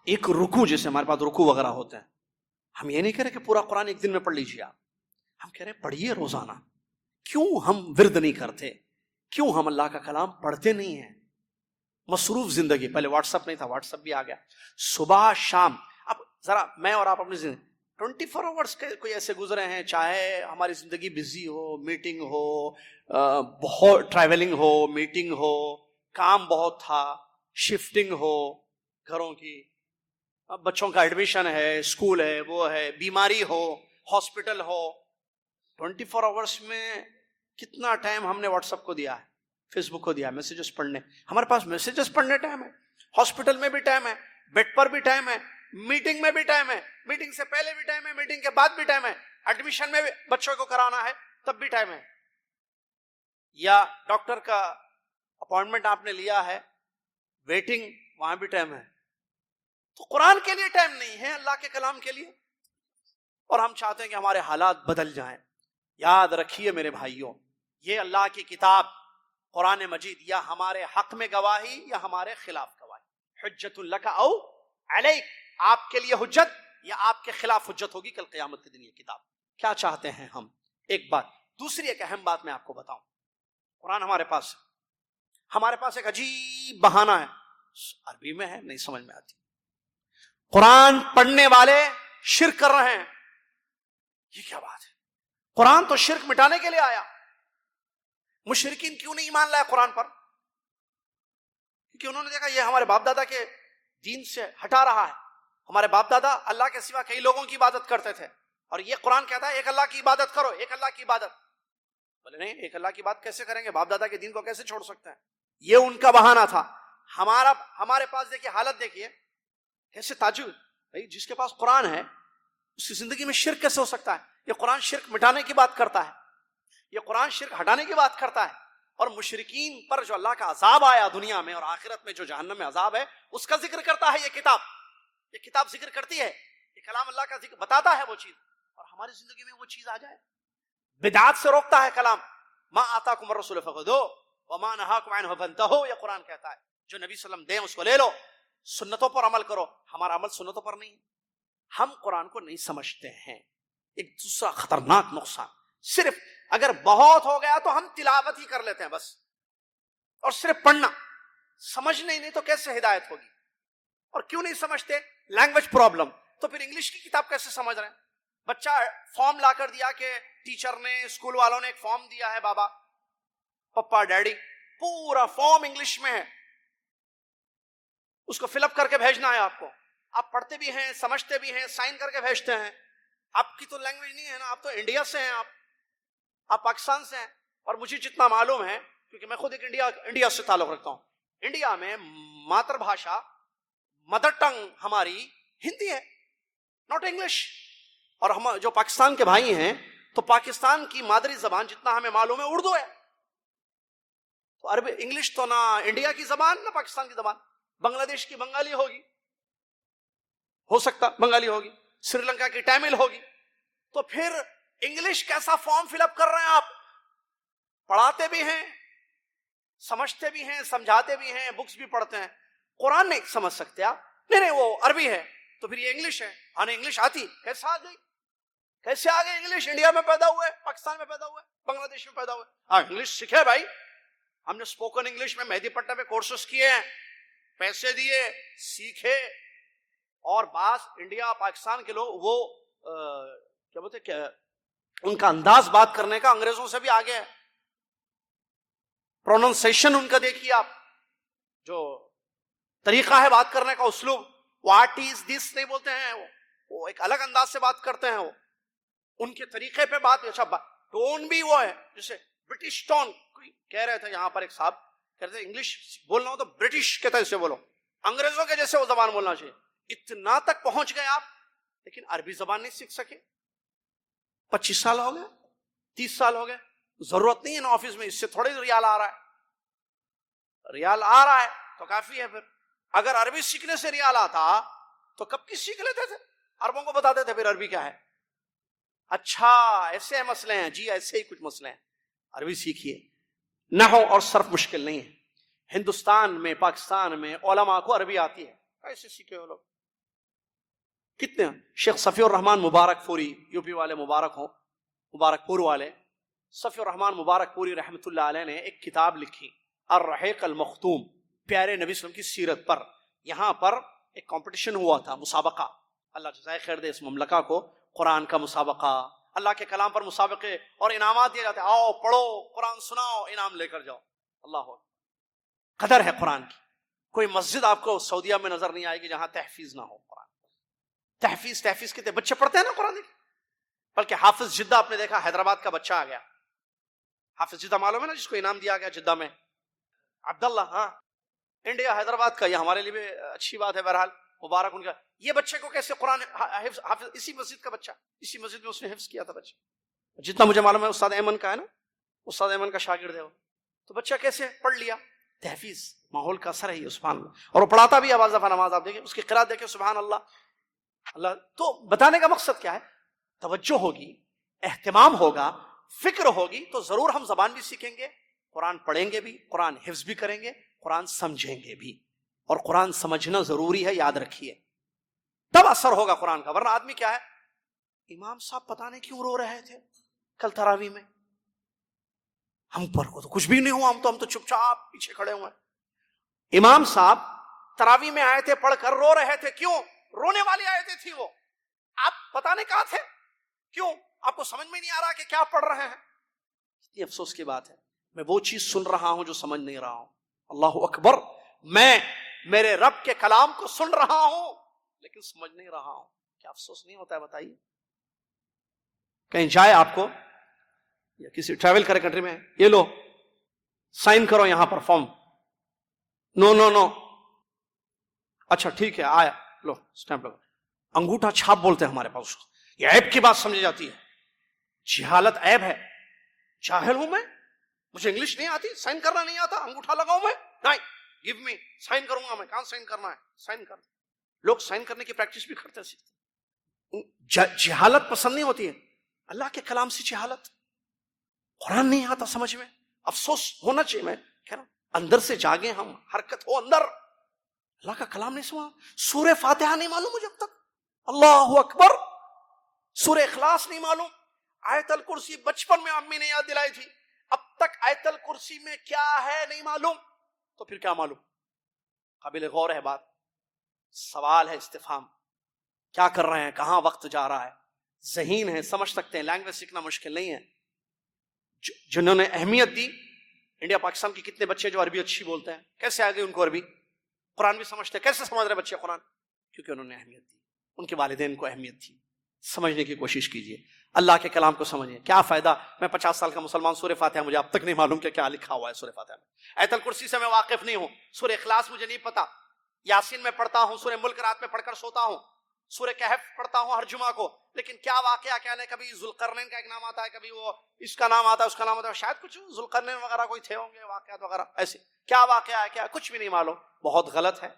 ایک رکوع. جیسے ہمارے پاس رکوع وغیرہ ہوتے ہیں، ہم یہ نہیں کہہ رہے کہ پورا قرآن ایک دن میں پڑھ لیجیے آپ، ہم کہہ رہے ہیں پڑھیے روزانہ. کیوں ہم ورد نہیں کرتے؟ کیوں ہم اللہ کا کلام پڑھتے نہیں ہیں؟ مصروف زندگی. پہلے واٹس ایپ نہیں تھا، واٹس ایپ بھی آ گیا. صبح شام. اب ذرا میں اور آپ اپنی زندگی 24 آورس کوئی ایسے گزرے ہیں، چاہے ہماری زندگی بزی ہو، میٹنگ ہو، بہت ٹریولنگ ہو، میٹنگ ہو، کام بہت تھا، شفٹنگ ہو گھروں کی، بچوں کا ایڈمیشن ہے، اسکول ہے، وہ ہے، بیماری ہو، ہاسپٹل ہو. 24 آورس میں کتنا ٹائم ہم نے واٹس ایپ کو دیا ہے، فیس بک کو دیا ہے، میسیجز پڑھنے. ہمارے پاس میسیجز پڑھنے ٹائم ہے، ہاسپٹل میں بھی ٹائم ہے، بیڈ پر بھی ٹائم ہے، میٹنگ میں بھی ٹائم ہے، میٹنگ سے پہلے بھی ٹائم ہے، میٹنگ کے بعد بھی ٹائم ہے، ایڈمیشن میں بھی بچوں کو کرانا ہے تب بھی ٹائم ہے، یا ڈاکٹر کا اپوائنٹمنٹ آپ نے لیا ہے، ویٹنگ، وہاں بھی ٹائم ہے. تو قرآن کے لیے ٹائم نہیں ہے، اللہ کے کلام کے لیے. اور ہم چاہتے ہیں کہ ہمارے حالات بدل جائیں. یاد رکھیے میرے بھائیوں، یہ اللہ کی کتاب قرآن مجید یا ہمارے حق میں گواہی یا ہمارے خلاف گواہی. حجت لک او علیک، آپ کے لیے حجت یا آپ کے خلاف حجت ہوگی کل قیامت کے دن. یہ کتاب کیا چاہتے ہیں ہم؟ ایک بات. دوسری ایک اہم بات میں آپ کو بتاؤں. قرآن ہمارے پاس ایک عجیب بہانہ ہے، عربی میں ہے، نہیں سمجھ میں آتی. قرآن پڑھنے والے شرک کر رہے ہیں. یہ کیا بات ہے؟ قرآن تو شرک مٹانے کے لیے آیا. مشرکین کیوں نہیں ایمان لائے قرآن پر؟ کیونکہ انہوں نے دیکھا یہ ہمارے باپ دادا کے دین سے ہٹا رہا ہے. ہمارے باپ دادا اللہ کے سوا کئی لوگوں کی عبادت کرتے تھے، اور یہ قرآن کہتا ہے ایک اللہ کی عبادت کرو، ایک اللہ کی عبادت. بولے نہیں، ایک اللہ کی بات کیسے کریں گے؟ باپ دادا کے دین کو کیسے چھوڑ سکتے ہیں؟ یہ ان کا بہانہ تھا. ہمارے پاس دیکھیے حالت، دیکھیے کیسے تعجب. بھائی جس کے پاس قرآن ہے اس کی زندگی میں شرک کیسے ہو سکتا ہے؟ یہ قرآن شرک مٹانے کی بات کرتا ہے، یہ قرآن شرک ہٹانے کی بات کرتا ہے. اور مشرکین پر جو اللہ کا عذاب آیا دنیا میں اور آخرت میں جو جہنم میں عذاب ہے اس کا ذکر کرتا ہے یہ کتاب. یہ کتاب ذکر کرتی ہے، یہ کلام اللہ کا ذکر بتاتا ہے وہ چیز، اور ہماری زندگی میں وہ چیز آ جائے. بدعات سے روکتا ہے کلام. ما آتاکم الرسول فخذوہ وما نہاکم عنہ فانتہوا. یہ قرآن کہتا ہے جو نبی صلی اللہ علیہ وسلم دیں اس کو لے لو، سنتوں پر عمل کرو. ہمارا عمل سنتوں پر نہیں. ہم قرآن کو نہیں سمجھتے ہیں. ایک دوسرا خطرناک نقصان، صرف اگر بہت ہو گیا تو ہم تلاوت ہی کر لیتے ہیں بس، اور صرف پڑھنا، سمجھنے ہی نہیں تو کیسے ہدایت ہوگی؟ اور کیوں نہیں سمجھتے؟ Language problem. تو پھر انگلش کی کتاب کیسے سمجھ رہے ہیں؟ بچہ فارم لا کر دیا کہ ٹیچر نے، اسکول والوں نے ایک فارم دیا ہے، بابا پپا ڈیڈی، پورا فارم انگلش میں ہے، اس کو فل اپ کر کے بھیجنا ہے آپ کو. آپ پڑھتے بھی ہیں، سمجھتے بھی ہیں، سائن کر کے بھیجتے ہیں. آپ کی تو لینگویج نہیں ہے نا، آپ تو انڈیا سے ہیں، آپ پاکستان سے ہیں. اور مجھے جتنا معلوم ہے، کیونکہ میں خود ایک انڈیا سے تعلق رکھتا ہوں، انڈیا میں ماتر بھاشا، مدر ٹنگ ہماری ہندی ہے، ناٹ انگلش. اور ہم جو پاکستان کے بھائی ہیں تو پاکستان کی مادری زبان جتنا ہمیں معلوم ہے اردو ہے. تو عربی انگلش تو نہ انڈیا کی زبان نہ پاکستان کی زبان. بنگلہ دیش کی بنگالی ہوگی، ہو سکتا بنگالی ہوگی، سری لنکا کی ٹیمل ہوگی. تو پھر انگلش کیسا فارم فل اپ کر رہے ہیں آپ؟ پڑھاتے بھی ہیں، سمجھتے بھی ہیں، سمجھاتے بھی ہیں، بکس بھی پڑھتے ہیں. قرآن نہیں سمجھ سکتے آپ؟ نہیں وہ عربی ہے تو پھر یہ انگلش ہے. ہاں انگلش آتی، کیسا آ گئی؟ کیسے آگے انگلش؟ انڈیا میں پیدا ہوئے، پاکستان میں پیدا ہوئے، بنگلہ دیش میں پیدا ہوئے. ہاں انگلش سیکھے بھائی، ہم نے اسپوکن انگلش میں مہدی پٹنم میں کورسز کیے ہیں، پیسے دیے، سیکھے. اور بعض انڈیا پاکستان کے لوگ وہ کیا بولتے ہیں، ان کا انداز بات کرنے کا انگریزوں سے بھی آگے ہے. پروننسیشن ان کا دیکھیے آپ، جو طریقہ ہے بات کرنے کا، اسلوب، واٹ از دس نہیں بولتے ہیں، وہ ایک الگ انداز سے بات کرتے ہیں. وہ ان کے طریقے پہ بات، اچھا ٹون بھی وہ ہے، جیسے برٹش ٹون. کوئی کہہ رہے تھے یہاں پر ایک صاحب کہہ رہے تھے انگلش بولنا ہو تو برٹش کے طرح سے بولو، انگریزوں کے جیسے وہ زبان بولنا چاہیے. اتنا تک پہنچ گئے آپ، لیکن عربی زبان نہیں سیکھ سکے. 25 سال ہو گئے، 30 سال ہو گئے. ضرورت نہیں ہے نا آفس میں، اس سے تھوڑے ریال آ رہا ہے، ریال آ رہا ہے تو کافی ہے. پھر اگر عربی سیکھنے سے ریال آتا تو کب کی سیکھ لیتے تھے، عربوں کو بتاتے تھے پھر عربی کیا ہے. اچھا ایسے مسئلے ہیں جی، ایسے ہی کچھ مسئلے ہیں. عربی سیکھیے. نحو اور صرف مشکل نہیں ہے. ہندوستان میں، پاکستان میں علماء کو عربی آتی ہے، ایسے سیکھے وہ لوگ کتنے. شیخ صفی الرحمان مبارک پوری، یو پی والے مبارک ہوں، مبارک پور والے، صفی الرحمان مبارک پوری رحمۃ اللہ علیہ نے ایک کتاب لکھی، الرحیق المختوم، پیارے نبی صلی اللہ علیہ وسلم کی سیرت پر. یہاں پر ایک کمپٹیشن ہوا تھا، مسابقہ، اللہ جزائے خیر دے اس مملکہ کو، قرآن کا مسابقہ، اللہ کے کلام پر مسابقے اور انعامات دیے جاتے ہیں. آؤ پڑھو قرآن سناؤ، انعام لے کر جاؤ. اللہ قدر ہے قرآن کی. کوئی مسجد آپ کو سعودیہ میں نظر نہیں آئے گی جہاں تحفیظ نہ ہو قرآن. تحفیظ کتنے بچے پڑھتے ہیں نا قرآن. بلکہ حافظ جدہ آپ نے دیکھا، حیدرآباد کا بچہ آ گیا حافظ جدہ، معلوم ہے نا جس کو انعام دیا گیا جدہ میں، عبداللہ. ہاں انڈیا حیدرآباد کا، یہ ہمارے لیے بھی اچھی بات ہے، بہرحال مبارک ان کا. یہ بچے کو کیسے قرآن حافظ، اسی مسجد کا بچہ، اسی مسجد میں اس نے حفظ کیا تھا بچہ. جتنا مجھے معلوم ہے استاد ایمن کا ہے نا، استاد ایمن کا شاگرد ہے وہ. تو بچہ کیسے پڑھ لیا؟ تحفیظ. ماحول کا اثر ہے یہ، سبحان اللہ. اور وہ پڑھاتا بھی ہے بعض دفعہ نماز، آپ دیکھیں اس کی قرات دیکھیں، سبحان اللہ. اللہ تو بتانے کا مقصد کیا ہے؟ توجہ ہوگی، اہتمام ہوگا، فکر ہوگی تو ضرور ہم زبان بھی سیکھیں گے، قرآن پڑھیں گے بھی، قرآن حفظ بھی کریں گے، قرآن سمجھیں گے بھی. اور قرآن سمجھنا ضروری ہے، یاد رکھیے، تب اثر ہوگا قرآن کا. ورنہ آدمی کیا ہے، امام صاحب پتہ نہیں کیوں رو رہے تھے کل تراویح میں، ہم پر کو تو کچھ بھی نہیں ہوا، ہم تو چپ چاپ پیچھے کھڑے ہوئے. امام صاحب تراویح میں آئے تھے، پڑھ کر رو رہے تھے. کیوں؟ رونے والی آیتیں تھی وہ. آپ پتہ نہیں کہاں تھے، کیوں؟ آپ کو سمجھ میں نہیں آ رہا کہ کیا پڑھ رہے ہیں. یہ افسوس کی بات ہے، میں وہ چیز سن رہا ہوں جو سمجھ نہیں رہا ہوں. اللہ اکبر، میں میرے رب کے کلام کو سن رہا ہوں لیکن سمجھ نہیں رہا ہوں. کیا افسوس نہیں ہوتا ہے بتائیے. کہیں جائے آپ کو، یا کسی ٹریول کرے کنٹری میں، یہ لو سائن کرو یہاں پر فارم، نو نو نو، اچھا ٹھیک ہے آیا، لو اسٹیمپ لگا. انگوٹھا چھاپ بولتے ہیں ہمارے پاس اس کو. یہ عیب کی بات سمجھی جاتی ہے. جہالت عیب ہے. جاہل ہوں میں، مجھے انگلش نہیں آتی، سائن کرنا نہیں آتا، انگوٹھا لگاؤں میں؟ نہیں، گیو می، سائن کروں گا میں. کہاں سائن کرنا ہے؟ سائن کر. لوگ سائن کرنے کی پریکٹس بھی کرتے ہیں. جہالت پسند نہیں ہوتی ہے. اللہ کے کلام سے جہالت، قرآن نہیں آتا سمجھ میں، افسوس ہونا چاہیے. میں کہہ رہا ہوں اندر سے جاگے ہم، حرکت ہو اندر. اللہ کا کلام نہیں سنا، سورہ فاتحہ نہیں معلوم مجھے اب تک، اللہ اکبر. سورہ اخلاص نہیں معلوم، آیت الکرسی بچپن میں امی نے یاد دلائی تھی، اب تک آیت الکرسی میں کیا ہے نہیں معلوم. تو پھر کیا معلوم؟ قابل غور ہے بات، سوال ہے، استفہام. کیا کر رہے ہیں، کہاں وقت جا رہا ہے. ذہین ہے، سمجھ سکتے ہیں، لینگویج سیکھنا مشکل نہیں ہے. جنہوں نے اہمیت دی، انڈیا پاکستان کے کتنے بچے جو عربی اچھی بولتے ہیں، کیسے آگے ان کو عربی؟ قرآن بھی سمجھتے ہیں. کیسے سمجھ رہے بچے قرآن؟ کیونکہ انہوں نے اہمیت دی، ان کے والدین کو اہمیت تھی. سمجھنے کی کوشش کیجئے، اللہ کے کلام کو سمجھیں. کیا فائدہ، میں 50 سال کا مسلمان، سورہ فاتحہ مجھے اب تک نہیں معلوم کہ کیا لکھا ہوا ہے سورہ فاتحہ میں. آیت الکرسی سے میں واقف نہیں ہوں، سورہ اخلاص مجھے نہیں پتا. یاسین میں پڑھتا ہوں، سورہ ملک رات میں پڑھ کر سوتا ہوں، سورہ کہف پڑھتا ہوں ہر جمعہ کو، لیکن کیا واقعہ کیا نہیں. کبھی ذوالقرنین کا ایک نام آتا ہے، کبھی وہ اس کا نام آتا ہے، اس کا نام آتا ہے، شاید کچھ ذوالقرنین وغیرہ کوئی تھے ہوں گے واقعات وغیرہ ایسے. کیا واقعہ ہے، کیا کچھ بھی نہیں معلوم. بہت غلط ہے.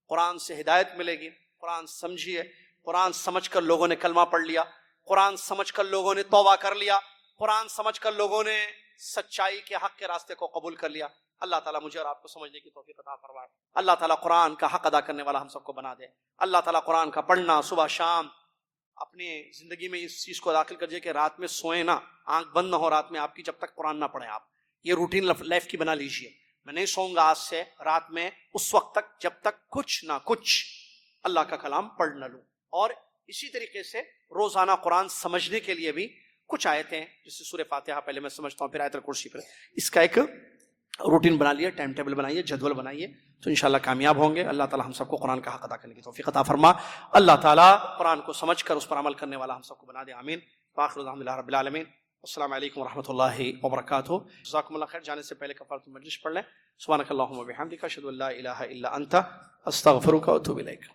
قرآن سے ہدایت ملے گی. قرآن سمجھیے. قرآن سمجھ کر لوگوں نے کلمہ پڑھ لیا، قرآن سمجھ کر لوگوں نے توبہ کر لیا، قرآن سمجھ کر لوگوں نے سچائی کے حق کے راستے کو قبول کر لیا. اللہ تعالیٰ مجھے اور آپ کو سمجھنے کی توفیق عطا فرمائے. اللہ تعالیٰ قرآن کا حق ادا کرنے والا ہم سب کو بنا دے. اللہ تعالیٰ قرآن کا پڑھنا صبح شام اپنے زندگی میں اس چیز کو داخل کر جائے کہ رات میں سوئیں نا، آنکھ بند نہ ہو رات میں آپ کی جب تک قرآن نہ پڑھیں. آپ یہ روٹین لائف کی بنا لیجئے. میں نہیں سوؤں گا آج سے رات میں اس وقت تک جب تک کچھ نہ کچھ اللہ کا کلام پڑھ نہ لوں. اور اسی طریقے سے روزانہ قرآن سمجھنے کے لیے بھی کچھ آیتیں، جیسے سورہ فاتحہ پہلے میں سمجھتا ہوں، پھر آیت الکرسی، پھر اس کا ایک روٹین بنا لیے، ٹائم ٹیبل بنائیے، جدول بنائیے، تو انشاءاللہ کامیاب ہوں گے. اللہ تعالی ہم سب کو قرآن کا حق ادا کرنے کی توفیق عطا فرما. اللہ تعالی قرآن کو سمجھ کر اس پر عمل کرنے والا ہم سب کو بنا دے. آمین. وآخر الحمدللہ رب العالمین. السلام علیکم ورحمۃ اللہ وبرکاتہ. جزاکم اللہ خیر. جانے سے پہلے کفارۃ المجلس پڑھ لیں. سبحانک اللہم وبحمدک، اشہد ان لا الہ الا انت، استغفرک واتوب الیک.